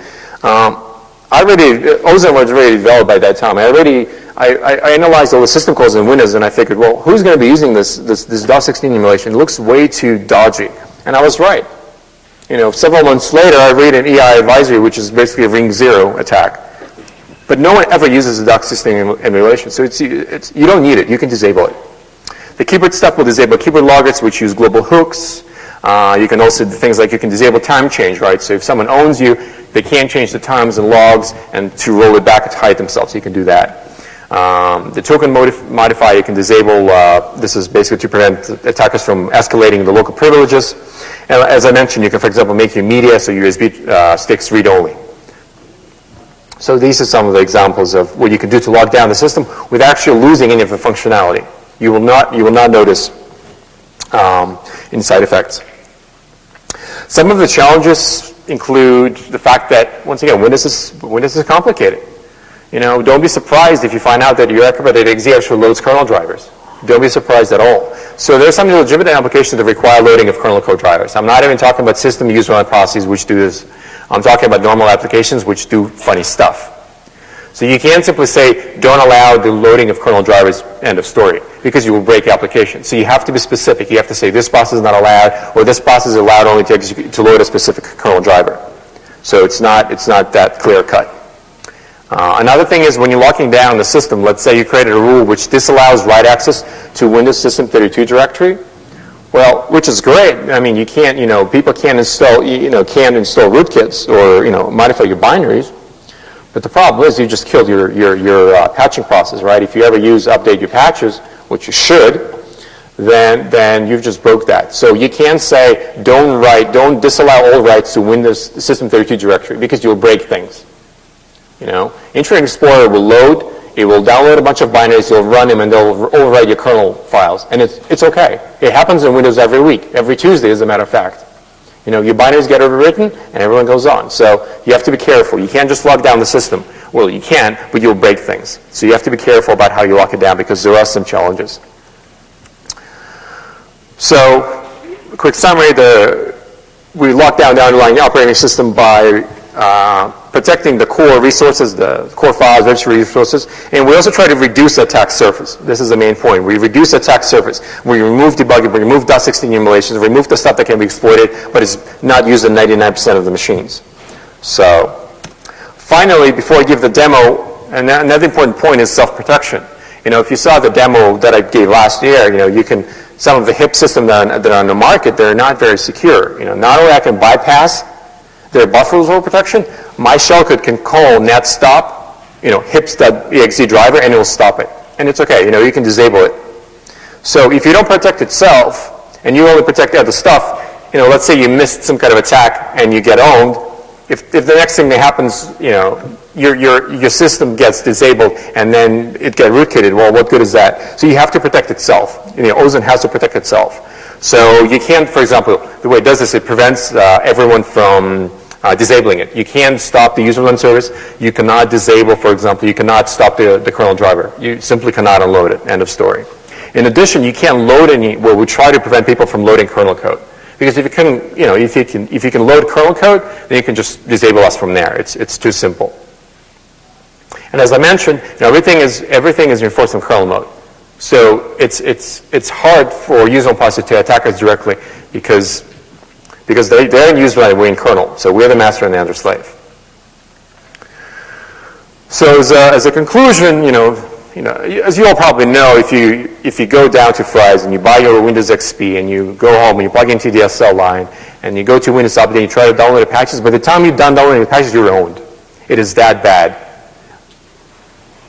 Ozone was already developed by that time. I analyzed all the system calls in Windows, and I figured, well, who's going to be using this DOS16 emulation? It looks way too dodgy. And I was right. Several months later, I read an EI advisory, which is basically a Ring 0 attack. But no one ever uses the DOS16 emulation, so you don't need it. You can disable it. The keyboard stuff will disable keyboard loggers, which use global hooks. You can also do things like you can disable time change, right? So if someone owns you, they can't change the times and logs, and to roll it back and hide themselves, you can do that. The token modifier you can disable. This is basically to prevent attackers from escalating the local privileges. And as I mentioned, you can, for example, make your media so USB sticks read-only. So these are some of the examples of what you can do to lock down the system without actually losing any of the functionality. You will not notice any side effects. Some of the challenges include the fact that, once again, Windows is complicated. Don't be surprised if you find out that your Acrobat.exe actually loads kernel drivers. Don't be surprised at all. So there's some legitimate applications that require loading of kernel code drivers. I'm not even talking about system user-run processes which do this. I'm talking about normal applications which do funny stuff. So you can't simply say, don't allow the loading of kernel drivers, end of story, because you will break the application. So you have to be specific. You have to say, this process is not allowed, or this process is allowed only to load a specific kernel driver. So it's not that clear cut. Another thing is when you're locking down the system, let's say you created a rule which disallows write access to Windows System 32 directory. Well, which is great. I mean, you can't, people can't install, can't install rootkits or, modify your binaries. But the problem is you just killed your patching process, right? If you ever update your patches, which you should, then you've just broke that. So you can't say don't disallow all writes to Windows System 32 directory because you'll break things. Internet Explorer will load, it will download a bunch of binaries, you'll run them, and they'll overwrite your kernel files. And it's okay. It happens in Windows every week, every Tuesday, as a matter of fact. Your binaries get overwritten, and everyone goes on. So you have to be careful. You can't just lock down the system. Well, you can, but you'll break things. So you have to be careful about how you lock it down because there are some challenges. So, a quick summary, we lock down the underlying operating system by protecting the core resources, the core files, registry resources, and we also try to reduce the attack surface. This is the main point. We reduce the attack surface. We remove debugging, we remove .16 emulations, remove the stuff that can be exploited, but is not used in 99% of the machines. So, finally, before I give the demo, another important point is self-protection. If you saw the demo that I gave last year, some of the HIP systems that are on the market, they're not very secure. Not only I can bypass their buffer overflow protection, my shellcode can call netstop, hips.exe driver, and it will stop it. And it's okay, you can disable it. So if you don't protect itself, and you only protect the other stuff, let's say you missed some kind of attack and you get owned, if the next thing that happens, your system gets disabled and then it gets rootkitted, well, what good is that? So you have to protect itself. Ozone has to protect itself. So you can't, for example, the way it does this, it prevents everyone from disabling it. You can't stop the user run service. You cannot disable, for example, you cannot stop the kernel driver. You simply cannot unload it. End of story. In addition, you can't load we try to prevent people from loading kernel code. Because if you can load kernel code, then you can just disable us from there. It's too simple. And as I mentioned, everything is reinforced in kernel mode. So it's hard for user process to attack us directly because they're in user and we're in kernel. So we're the master and they're the slave. So as a conclusion, as you all probably know, if you go down to Fry's and you buy your Windows XP and you go home and you plug into the DSL line and you go to Windows Update and you try to download the patches, by the time you're done downloading the patches, you're owned. It is that bad.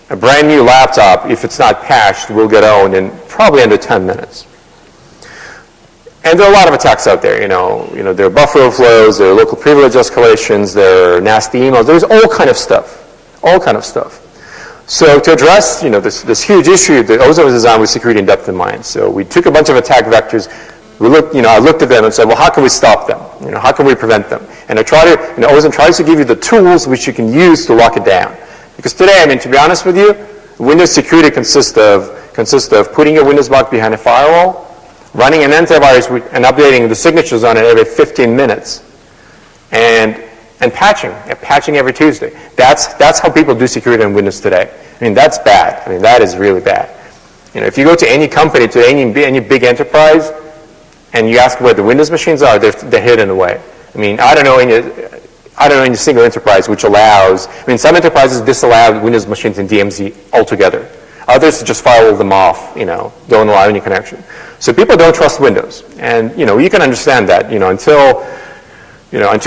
A brand new laptop, if it's not patched, will get owned in probably under 10 minutes. And there are a lot of attacks out there. There are buffer overflows, there are local privilege escalations, there are nasty emails. There's all kind of stuff. All kind of stuff. So to address, this huge issue, the Ozone was designed with security in depth in mind. So we took a bunch of attack vectors. I looked at them and said, well, how can we stop them? How can we prevent them? And Ozone tries to give you the tools which you can use to lock it down. Because today, to be honest with you, Windows security consists of putting your Windows box behind a firewall, running an antivirus and updating the signatures on it every 15 minutes, and patching every Tuesday. That's how people do security on Windows today. That's bad. That is really bad. If you go to any company, to any big enterprise, and you ask where the Windows machines are, they're hidden away. I don't know any single enterprise which allows. Some enterprises disallow Windows machines in DMZ altogether. Others just firewall them off. Don't allow any connection. So people don't trust Windows, and you can understand that. Until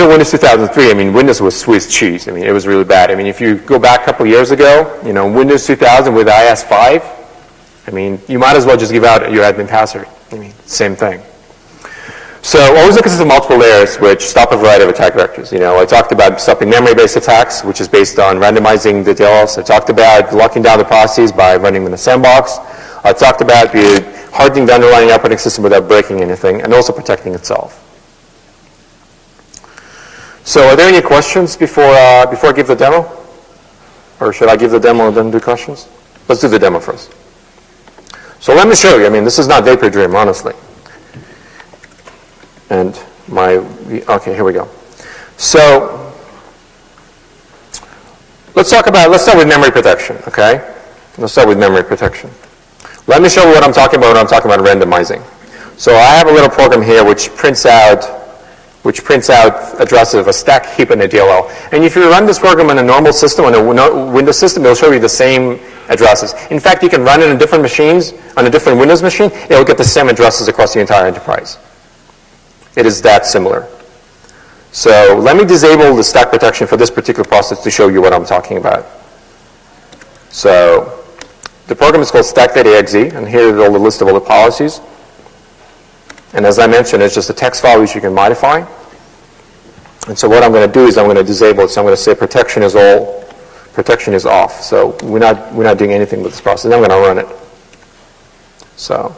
Windows 2003, Windows was Swiss cheese. It was really bad. If you go back a couple of years ago, Windows 2000 with IS5, you might as well just give out your admin password. Same thing. So Ozone consists of multiple layers which stop a variety of attack vectors. I talked about stopping memory-based attacks, which is based on randomizing the DLLs. I talked about locking down the processes by running them in a sandbox. I talked about hardening the underlying operating system without breaking anything, and also protecting itself. So are there any questions before I give the demo? Or should I give the demo and then do questions? Let's do the demo first. So let me show you. This is not Vapor Dream, honestly. And okay, here we go. So let's start with memory protection, okay? Let's start with memory protection. Let me show you what I'm talking about when I'm talking about randomizing. So I have a little program here which prints out which prints out addresses of a stack, heap, and a DLL. And if you run this program on a normal system, on a Windows system, it'll show you the same addresses. In fact, you can run it on different machines, on a different Windows machine, it'll get the same addresses across the entire enterprise. It is that similar. So let me disable the stack protection for this particular process to show you what I'm talking about. So the program is called stack.exe, and here is all the list of all the policies. And as I mentioned, it's just a text file which you can modify. And so what I'm going to do is I'm going to disable it. So I'm going to say protection is off. So we're not doing anything with this process. I'm going to run it. So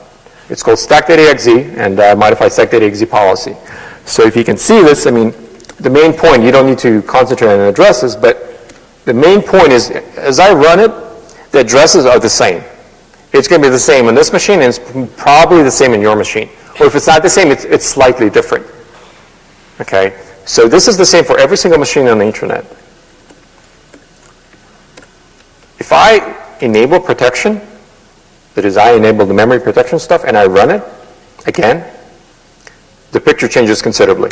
it's called stack.exe, and I modified stack.exe policy. So if you can see this, I mean, the main point, you don't need to concentrate on addresses, but the main point is, as I run it, the addresses are the same. It's going to be the same on this machine, and it's probably the same in your machine. Or if it's not the same, it's slightly different. Okay? So this is the same for every single machine on the internet. If I enable protection, that is, I enable the memory protection stuff, and I run it, again, the picture changes considerably.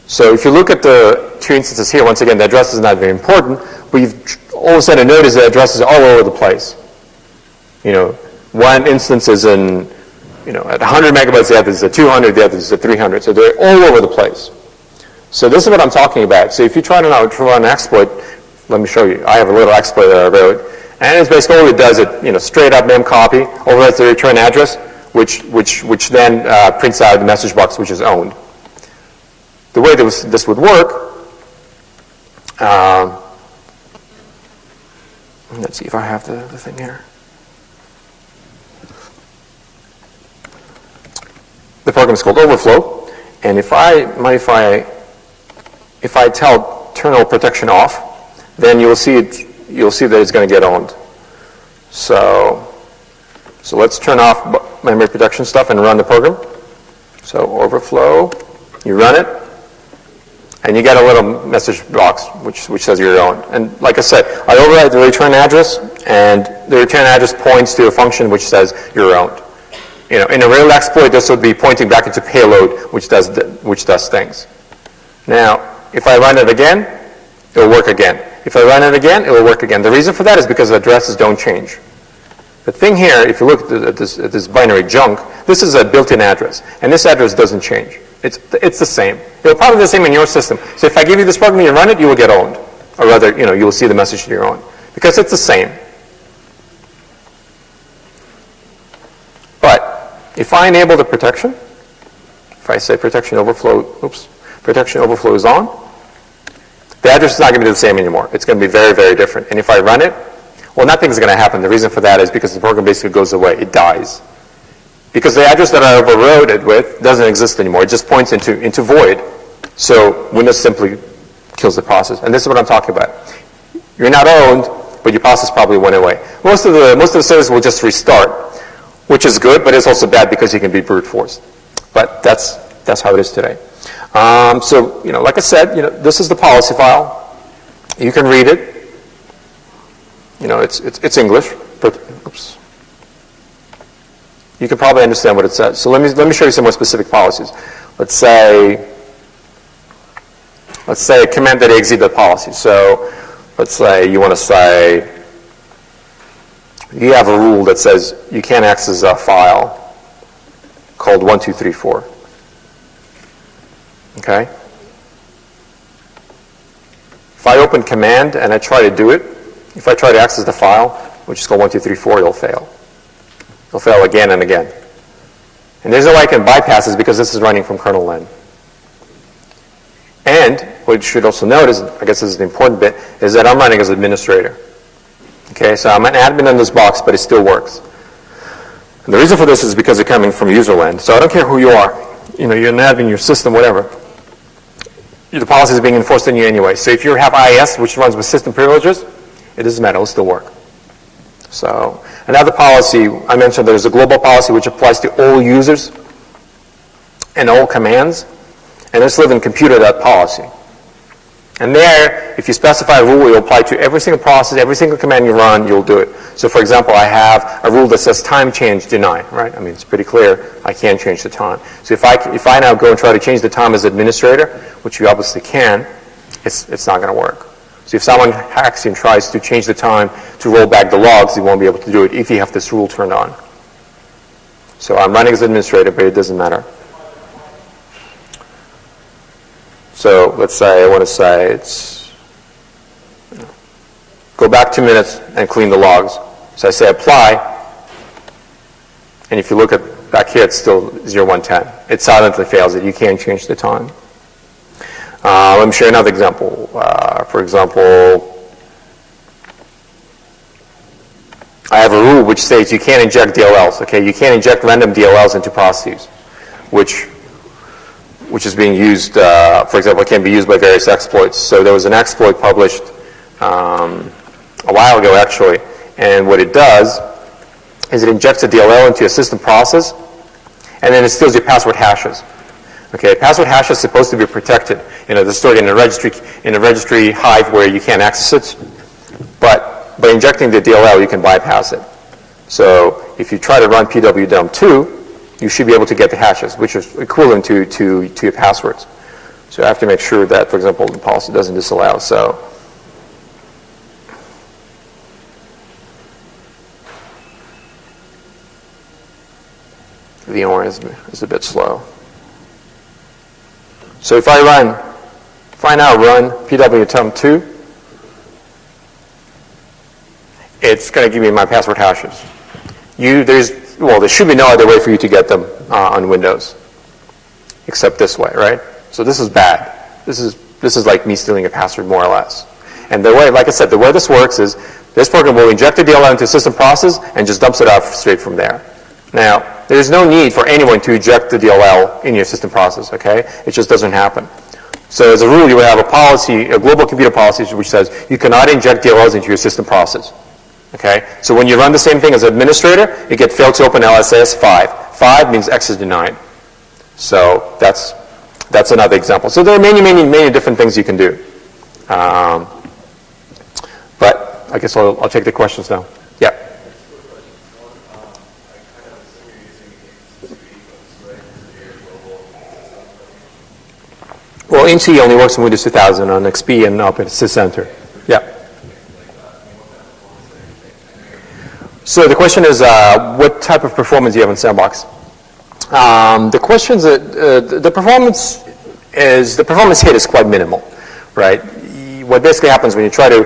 So if you look at the two instances here, once again, the address is not very important, but you've all of a sudden noticed the addresses are all over the place. You know, one instance is in, at 100 megabytes, the other is at 200, the other is at 300. So they're all over the place. So this is what I'm talking about. So if you try to run an exploit, let me show you. I have a little exploit that I wrote. And it's basically all it does, it straight up memcopy, overwrites the return address, which then prints out the message box which is owned. The way this would work, let's see if I have the thing here. The program is called overflow, and if I tell turn all protection off, then you'll see that it's going to get owned. So let's turn off memory protection stuff and run the program. So overflow, you run it, and you get a little message box which says you're owned. And like I said, I override the return address, and the return address points to a function which says you're owned. In a real exploit, this would be pointing back into payload, which does things. Now, if I run it again, it will work again. If I run it again, it will work again. The reason for that is because the addresses don't change. The thing here, if you look at this binary junk, this is a built-in address, and this address doesn't change. It's the same. It'll probably be the same in your system. So if I give you this program and you run it, you will get owned. Or rather, you will see the message that you're owned. Because it's the same. But if I enable the protection, if I say protection overflow is on, the address is not going to be the same anymore. It's going to be very, very different. And if I run it, well, nothing's going to happen. The reason for that is because the program basically goes away. It dies. Because the address that I overrode it with doesn't exist anymore. It just points into void. So Windows simply kills the process. And this is what I'm talking about. You're not owned, but your process probably went away. Most of the service will just restart, which is good, but it's also bad because you can be brute forced. But that's how it is today. So like I said, this is the policy file. You can read it. It's English. Oops. You can probably understand what it says. So let me show you some more specific policies. Let's say command.exe the policy. So let's say you want to say you have a rule that says you can't access a file called 1234. Okay? If I open command and I try to do it, if I try to access the file, which is called 1234, it'll fail. It'll fail again and again. And there's no way I can bypass this because this is running from kernel len. And what you should also note is, I guess this is the important bit, is that I'm running as administrator. Okay, so I'm an admin in this box, but it still works. And the reason for this is because it's coming from user land. So I don't care who you are. You're an admin, your system, whatever. The policy is being enforced on you anyway. So if you have IIS, which runs with system privileges, it doesn't matter, it'll still work. So another policy, I mentioned there's a global policy which applies to all users and all commands. And let's live in computer that policy. And there, if you specify a rule, it will apply to every single process, every single command you run, you'll do it. So for example, I have a rule that says time change deny, right? I mean, it's pretty clear I can't change the time. So if I now go and try to change the time as administrator, which you obviously can, it's not going to work. So if someone hacks and tries to change the time to roll back the logs, they won't be able to do it if you have this rule turned on. So I'm running as administrator, but it doesn't matter. So let's say I want to say it's, go back 2 minutes and clean the logs. So I say apply, and if you look at back here, it's still 0110. It silently fails it. You can't change the time. Let me show you another example. For example, I have a rule which states you can't inject DLLs. Okay, you can't inject random DLLs into processes, which is being used, for example, can be used by various exploits. So there was an exploit published a while ago, actually, and what it does is it injects a DLL into a system process, and then it steals your password hashes. Okay, password hash is supposed to be protected. You know, they're stored in a registry hive where you can't access it, but by injecting the DLL, you can bypass it. So if you try to run pwdump2, you should be able to get the hashes, which is equivalent to your passwords. So I have to make sure that, for example, the policy doesn't disallow. So VMware is a bit slow. So if I now run pwdump2, it's going to give me my password hashes. There should be no other way for you to get them on Windows, except this way, right? So this is bad. This is like me stealing a password, more or less. And the way, like I said, the way this works is this program will inject a DLL into a system process and just dumps it out straight from there. Now, there's no need for anyone to eject the DLL in your system process, okay? It just doesn't happen. So as a rule, you will have a policy, a global computer policy, which says you cannot inject DLLs into your system process. Okay, so when you run the same thing as administrator, you get failed to open LSAS 5. 5 means access denied. So that's another example. So there are many different things you can do. But I guess I'll take the questions now. Yeah. Well, NT only works in Windows 2000 on XP and up at SysCenter. Yeah. So the question is, what type of performance do you have in Sandbox? The question is, the performance hit is quite minimal, right? What basically happens when you try to,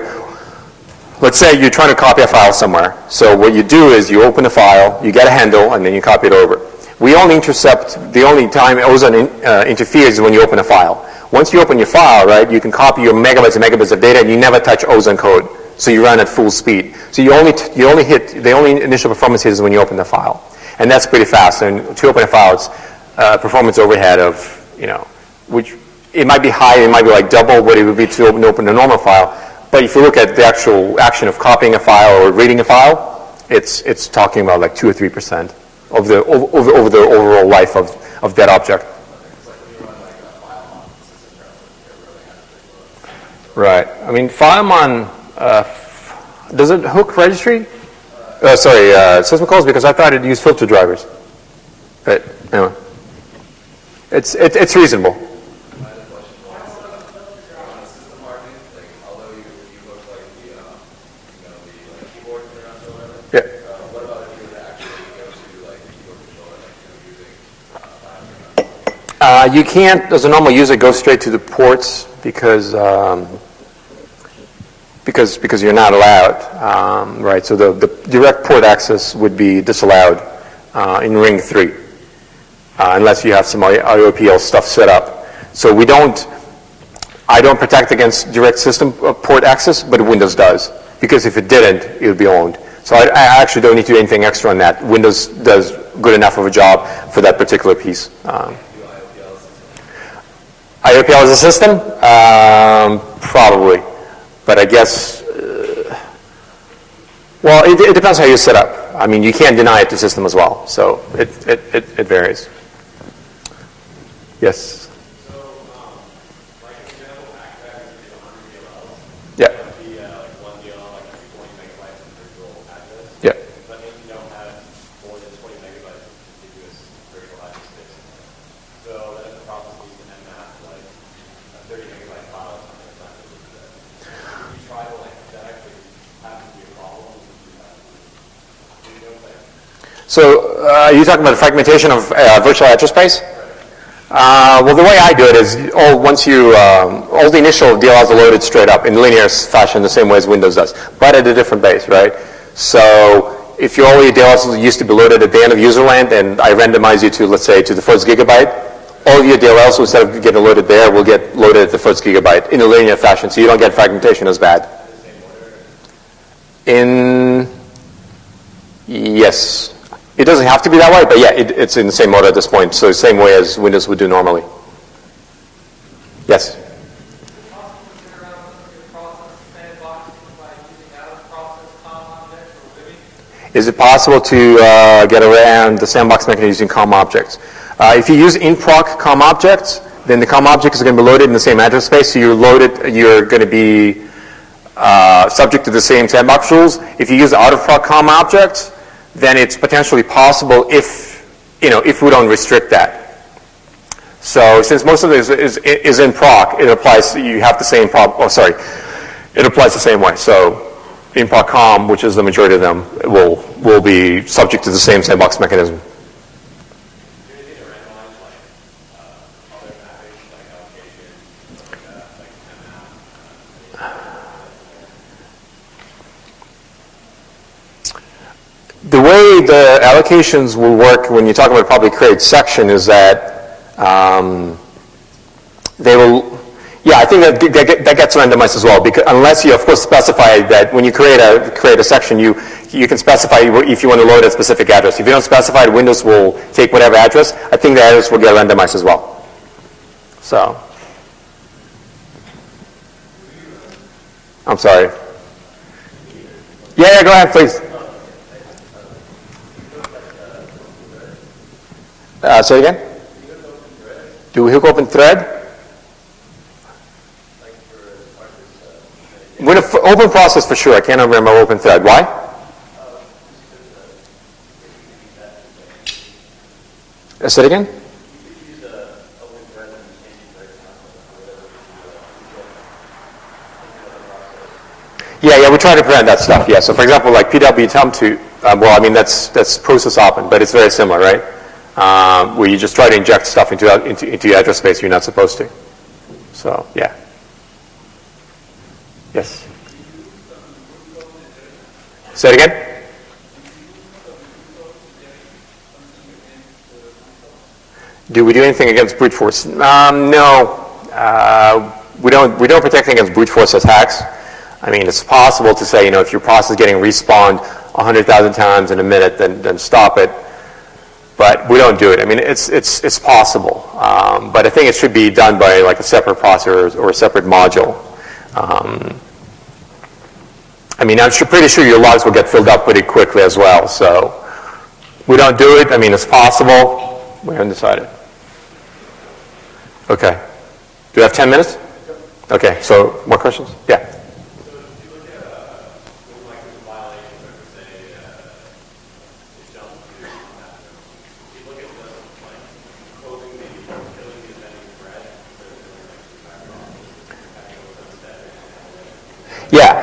let's say you're trying to copy a file somewhere. So what you do is you open the file, you get a handle, and then you copy it over. We only intercept, the only time Ozone interferes is when you open a file. Once you open your file, right, you can copy your megabytes and megabytes of data, and you never touch Ozone code. So you run at full speed. So the only initial performance hit is when you open the file. And that's pretty fast. And to open a file, it's performance overhead of, which it might be high, it might be like double what it would be to open a normal file. But if you look at the actual action of copying a file or reading a file, it's talking about like 2 or 3% of the over the overall life of that object. Right. I mean, FileMon, does it hook registry? System calls, because I thought it used filter drivers. But anyway, it's reasonable. Yeah. What about if you were to actually go to like keyboard controller and using? You can't, as a normal user, go straight to the ports because you're not allowed, right? So the direct port access would be disallowed in Ring 3 unless you have some IOPL stuff set up. So I don't protect against direct system port access, but Windows does, because if it didn't, it would be owned. So I actually don't need to do anything extra on that. Windows does good enough of a job for that particular piece. IOPL as a system? Probably. But I guess, well, it depends how you set up. I mean, you can't deny it to system as well. So it varies. Yes? So, like an example, Acrobat is So are you talking about the fragmentation of virtual address space? Well, the way I do it is all the initial DLLs are loaded straight up in linear fashion, the same way as Windows does, but at a different base, right? So if all your DLLs used to be loaded at the end of userland, and I randomize you to, let's say, to the first gigabyte, all of your DLLs, instead of getting loaded there, will get loaded at the first gigabyte in a linear fashion, so you don't get fragmentation as bad. Yes. It doesn't have to be that way, but yeah, it's in the same order at this point, so the same way as Windows would do normally. Yes? Is it possible to get around the sandbox mechanism using COM objects? If you use in-proc COM objects, then the COM object is going to be loaded in the same address space, so you're going to be subject to the same sandbox rules. If you use out-of-proc COM objects, then it's potentially possible if we don't restrict that. So since most of this is in proc, it applies. You have the same problem. Oh, sorry, it applies the same way. So in proc COM, which is the majority of them, will be subject to the same sandbox mechanism. The way the allocations will work when you talk about a public create section is that they will, I think that gets randomized as well, because unless you, of course, specify that when you create a section, you can specify if you want to load a specific address. If you don't specify it, Windows will take whatever address. I think the address will get randomized as well. So, I'm sorry. Yeah, go ahead, please. Say again? Do we hook open thread? With an open process for sure. I can't remember open thread. Why? Say it again? Yeah, we try to prevent that stuff. Yeah. So for example, like pwtemp2, that's process open, but it's very similar, right? Where you just try to inject stuff into your address space you're not supposed to. So, yeah. Yes? Say it again? Do we do anything against brute force? No. We don't protect against brute force attacks. I mean, it's possible to say, if your process is getting respawned 100,000 times in a minute, then stop it. But we don't do it. I mean, it's possible, but I think it should be done by like a separate processor or a separate module. I mean, I'm pretty sure your logs will get filled up pretty quickly as well. So we don't do it. I mean, it's possible. We haven't decided. Okay. Do we have 10 minutes? Okay. So more questions? Yeah.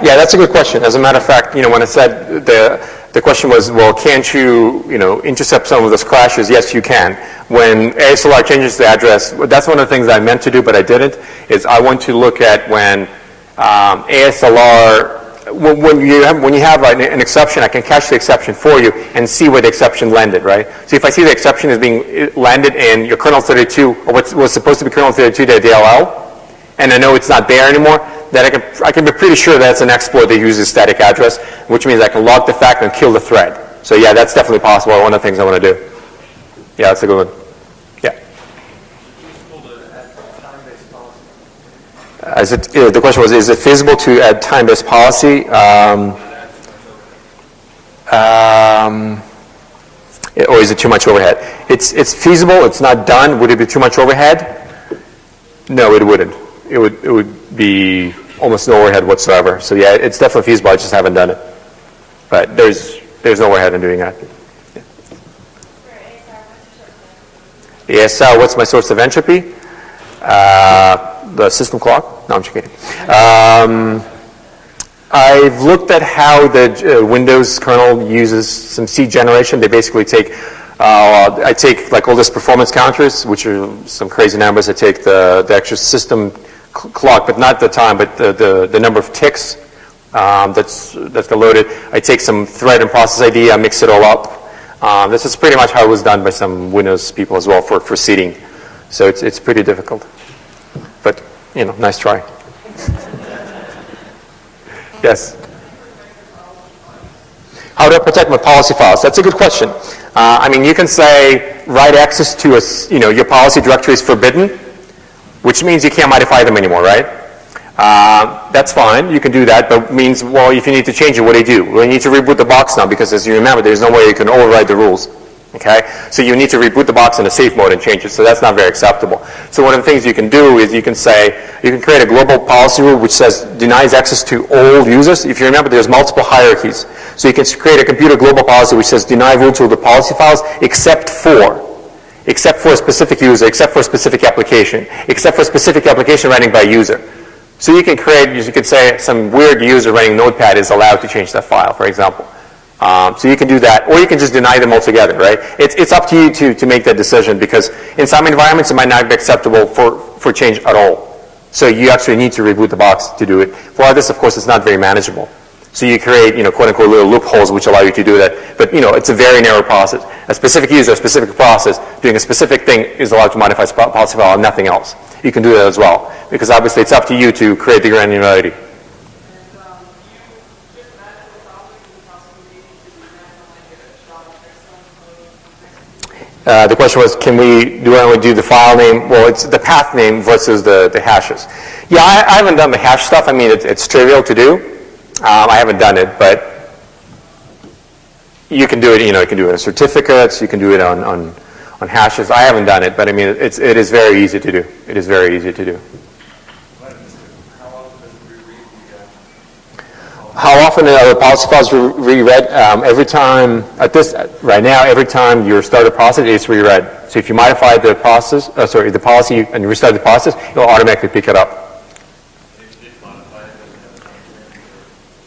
Yeah, that's a good question. As a matter of fact, when I said the question was, well, can't you, intercept some of those crashes? Yes, you can. When ASLR changes the address, that's one of the things I meant to do, but I didn't, is I want to look at when ASLR, when you have an exception, I can catch the exception for you and see where the exception landed, right? So if I see the exception is being landed in your kernel 32, or what was supposed to be kernel 32 DLL, and I know it's not there anymore, then I can be pretty sure that's an exploit that uses static address, which means I can log the fact and kill the thread. So yeah, that's definitely possible. One of the things I want to do. Yeah, that's a good one. Yeah. The question was, is it feasible to add time-based policy? Or is it too much overhead? It's feasible. It's not done. Would it be too much overhead? No, it wouldn't. It would be almost no overhead whatsoever. So yeah, it's definitely feasible. I just haven't done it. But there's no overhead in doing that. Yeah. ASL, what's my source of entropy? The system clock? No, I'm just kidding. I've looked at how the Windows kernel uses some seed generation. They basically take, I take like all these performance counters, which are some crazy numbers. I take the actual system clock, but not the time, but the number of ticks that's loaded. I take some thread and process ID. I mix it all up. This is pretty much how it was done by some Windows people as well for seeding. So it's pretty difficult. But, you know, nice try. Yes? How do I protect my policy files? That's a good question. I mean, you can say write access to your policy directory is forbidden, which means you can't modify them anymore, right? That's fine. You can do that, but it means, well, if you need to change it, what do you do? Well, you need to reboot the box now because, as you remember, there's no way you can override the rules. Okay? So you need to reboot the box in a safe mode and change it. So that's not very acceptable. So one of the things you can do is you can create a global policy rule which says denies access to all users. If you remember, there's multiple hierarchies. So you can create a computer global policy which says deny root to the policy files except for a specific user, except for a specific application, except for a specific application running by user. So you can create, you could say some weird user running Notepad is allowed to change that file, for example. So you can do that, or you can just deny them altogether, right? It's up to you to make that decision because in some environments it might not be acceptable for change at all. So you actually need to reboot the box to do it. For others, of course, it's not very manageable. So you create, quote unquote, little loopholes which allow you to do that. But it's a very narrow process. A specific user, a specific process doing a specific thing is allowed to modify policy file and nothing else. You can do that as well because obviously it's up to you to create the granularity. The question was, do I only do the file name? Well, it's the path name versus the hashes. Yeah, I haven't done the hash stuff. I mean, it's trivial to do. I haven't done it, but you can do it. You can do it in certificates. You can do it on hashes. I haven't done it, but I mean, it is very easy to do. It is very easy to do. How often are the policy files reread? Every time, right now, every time you start a process, it's reread. So if you modify the process, the policy, and you restart the process, it'll automatically pick it up.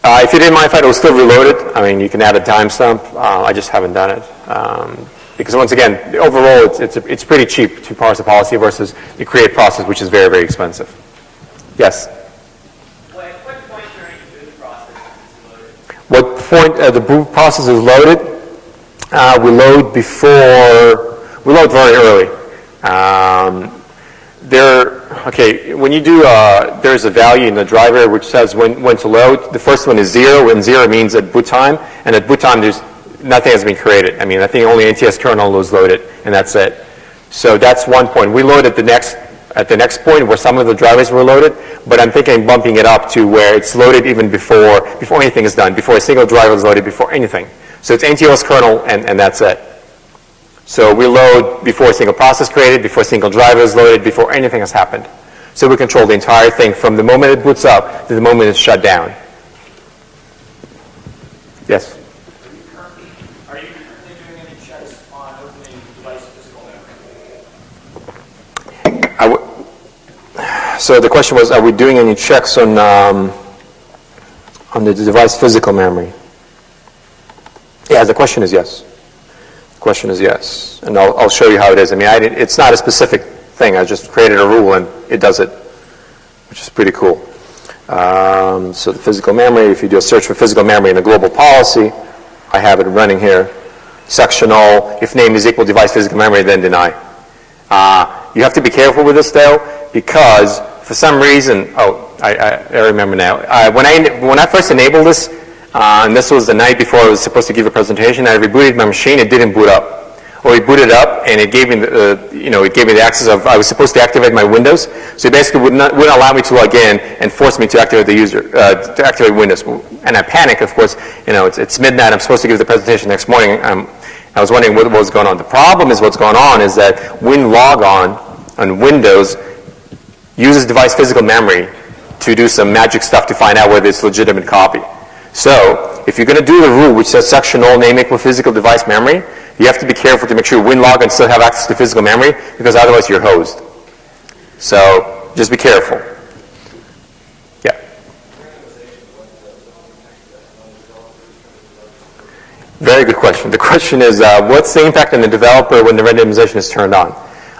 If you didn't modify it, it will still reload it. I mean, you can add a timestamp. I just haven't done it. Because once again, overall, it's pretty cheap to parse a policy versus the create process, which is very, very expensive. Yes? What point the boot process is loaded? We load very early. When you do, there's a value in the driver which says when to load. The first one is 0, and 0 means at boot time. And at boot time, nothing has been created. I mean, I think only NTS kernel was loaded, and that's it. So that's one point. We load at the next point where some of the drivers were loaded, but I'm thinking bumping it up to where it's loaded even before anything is done, before a single driver is loaded, before anything. So it's NTOS kernel, and that's it. So we load before a single process created, before a single driver is loaded, before anything has happened. So we control the entire thing from the moment it boots up to the moment it's shut down. Yes? Are you currently doing any checks on opening device physical memory? So the question was, are we doing any checks on the device physical memory? Yeah, the question is yes. The question is yes. And I'll show you how it is. I mean, it's not a specific thing. I just created a rule and it does it, which is pretty cool. So the physical memory, if you do a search for physical memory in a global policy, I have it running here. Sectional, if name is equal device physical memory, then deny. You have to be careful with this though, because for some reason, I remember now. When I first enabled this, and this was the night before I was supposed to give a presentation, I rebooted my machine. It didn't boot up, or it booted up, and it gave me the access of I was supposed to activate my Windows. So it basically wouldn't allow me to log in and force me to activate the user to activate Windows. And I panicked, of course. It's midnight. I'm supposed to give the presentation next morning. I was wondering what was going on. The problem is what's going on is that WinLogon on Windows uses device physical memory to do some magic stuff to find out whether it's a legitimate copy. So if you're going to do the rule which says sectional name equal physical device memory, you have to be careful to make sure WinLogon still have access to physical memory, because otherwise you're hosed. So just be careful. Yeah. Very good question. The question is, what's the impact on the developer when the randomization is turned on?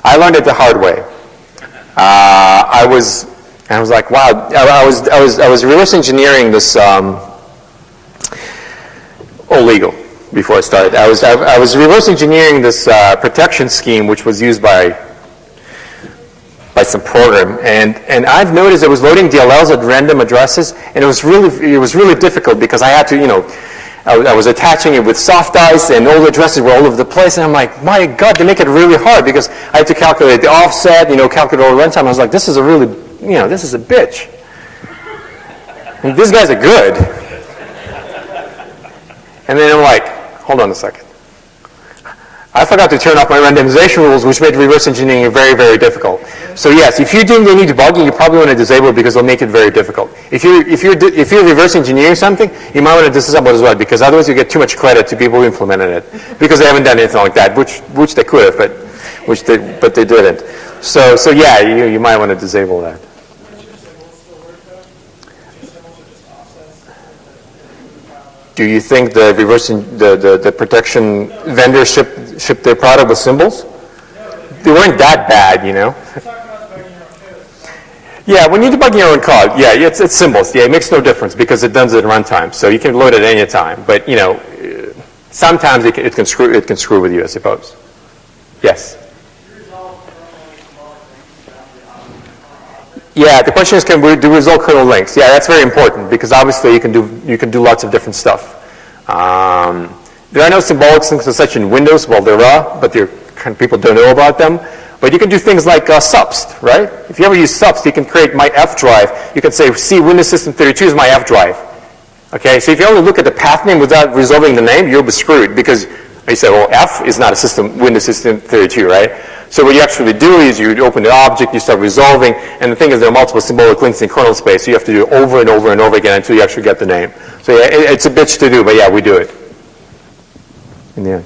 I learned it the hard way. I was like, wow. I was reverse engineering this legal before I started. I was reverse engineering this protection scheme which was used by some program, and I've noticed it was loading DLLs at random addresses, and it was really difficult because I had to, I was attaching it with soft dice, and all the addresses were all over the place, and I'm like, my God, they make it really hard because I had to calculate the offset, calculate all the runtime. I was like, this is a really, this is a bitch. And these guys are good. And then I'm like, hold on a second. I forgot to turn off my randomization rules, which made reverse engineering very, very difficult. So yes, if you're doing any debugging, you probably want to disable it because it'll make it very difficult. If you're reverse engineering something, you might want to disable it as well, because otherwise you get too much credit to people who implemented it, because they haven't done anything like that, which they could have, but they didn't. So yeah, you might want to disable that. Do you think the the protection vendor shipped their product with symbols? They weren't that bad, Yeah, when you debug your own code, yeah, it's symbols. Yeah, it makes no difference because it does it at runtime, so you can load it at any time. But sometimes it can screw with you, I suppose. Yes. Yeah, the question is, can we do resolve kernel links? Yeah, that's very important because obviously you can do lots of different stuff. There are no symbolic links as such in Windows. Well, there are, but people don't know about them. But you can do things like subst, right? If you ever use subst, you can create my F drive. You can say, see, Windows System 32 is my F drive. Okay, so if you only look at the path name without resolving the name, you'll be screwed because you say, well, F is not a Windows System 32, right? So what you actually do is you open the object, you start resolving, and the thing is there are multiple symbolic links in kernel space, so you have to do it over and over and over again until you actually get the name. So yeah, it's a bitch to do, but yeah, we do it. In the end.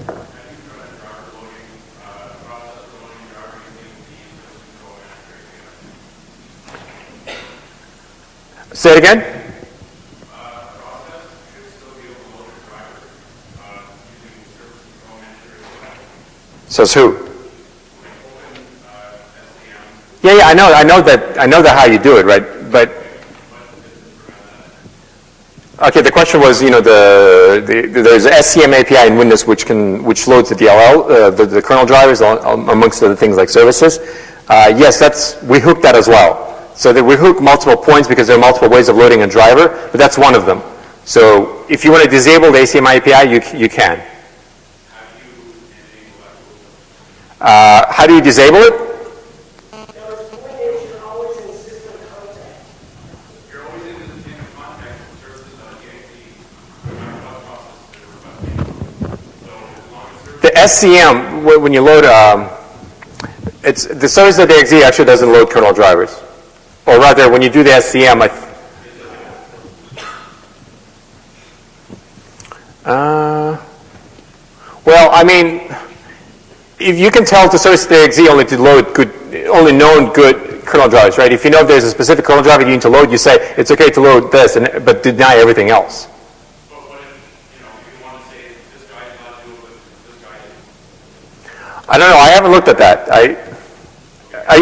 Say it again? Says who? Yeah, I know that how you do it, right? But okay, the question was, there's an SCM API in Windows which loads the DLL, the kernel drivers, amongst other things like services. Yes, we hook that as well. So that we hook multiple points because there are multiple ways of loading a driver, but that's one of them. So if you want to disable the ACM API, you can. How do you disable it? The SCM, when you load, it's the service.exe actually doesn't load kernel drivers. Or rather, when you do the SCM, well, I mean, if you can tell the service.exe only to load only known good kernel drivers, right? If you know there's a specific kernel driver you need to load, you say it's okay to load this, but deny everything else. But what if, if you want to say this guy's not doing what this guy is? I don't know. I haven't looked at that.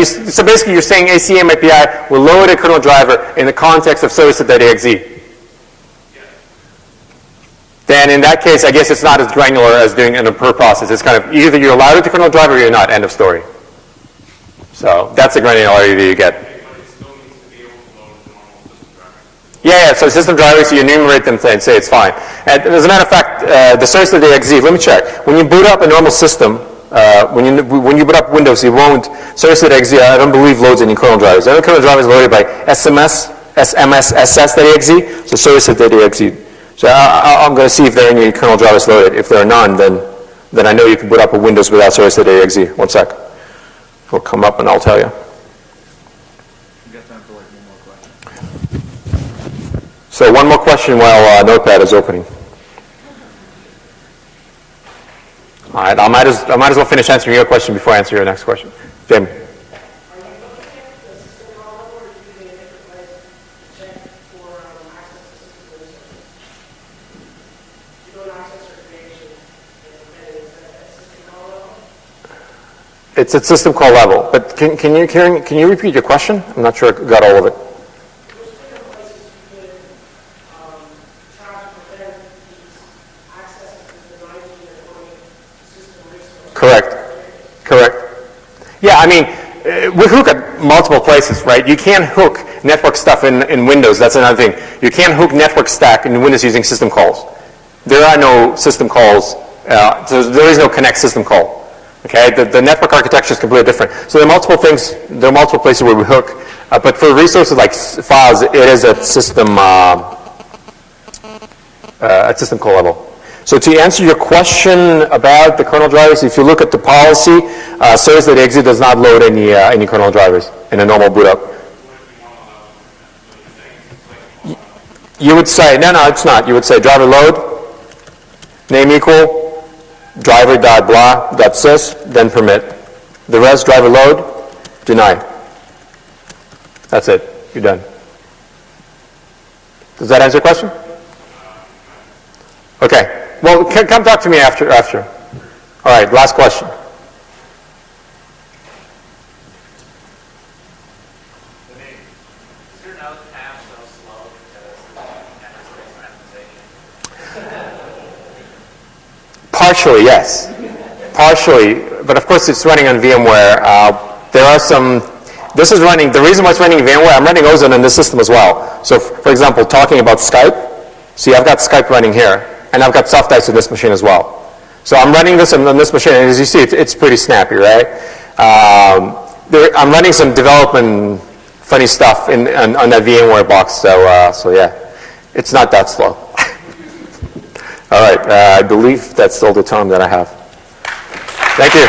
So basically, you're saying ACM API will load a kernel driver in the context of service.exe. Yes. Then in that case, I guess it's not as granular as doing it in a per process. It's kind of either you're allowed it to kernel driver or you're not. End of story. So that's the granularity that you get. But it still needs to be able to load the normal system driver. Yeah, so system drivers, you enumerate them and say it's fine. And as a matter of fact, the service.exe, let me check. When you boot up a normal system, when you boot up Windows, it won't, service.exe, I don't believe loads any kernel drivers. Every kernel driver is loaded by SMSSS.exe, so service.exe. So I'm going to see if there are any kernel drivers loaded. If there are none, then I know you can boot up a Windows without service.exe. One sec. It'll come up and I'll tell you. We've got time for one more question. So one more question while Notepad is opening. All right, I might as well finish answering your question before I answer your next question. Jamie. It's at system call level. But can you repeat your question? I'm not sure I got all of it. Correct. Yeah, I mean, we hook at multiple places, right? You can't hook network stuff in Windows. That's another thing. You can't hook network stack in Windows using system calls. There are no system calls. So there is no connect system call. Okay, the network architecture is completely different. So there are multiple things. There are multiple places where we hook. But for resources like files, it is at system call level. So to answer your question about the kernel drivers, if you look at the policy, service.exe does not load any kernel drivers in a normal boot up. You would say, no, it's not. You would say driver load, name equal, driver.blah.sys, then permit. The rest, driver load, deny. That's it. You're done. Does that answer your question? Okay. Well, come talk to me after. All right, last question. Is your node cache so slow because of Partially, yes. Partially, but of course it's running on VMware. There are some, this is running, the reason why it's running VMware, I'm running Ozone in this system as well. So for example, talking about Skype, see I've got Skype running here. And I've got soft ice in this machine as well. So I'm running this on this machine, and as you see, it's pretty snappy, right? I'm running some development funny stuff on that VMware box, so yeah, it's not that slow. All right, I believe that's all the time that I have. Thank you.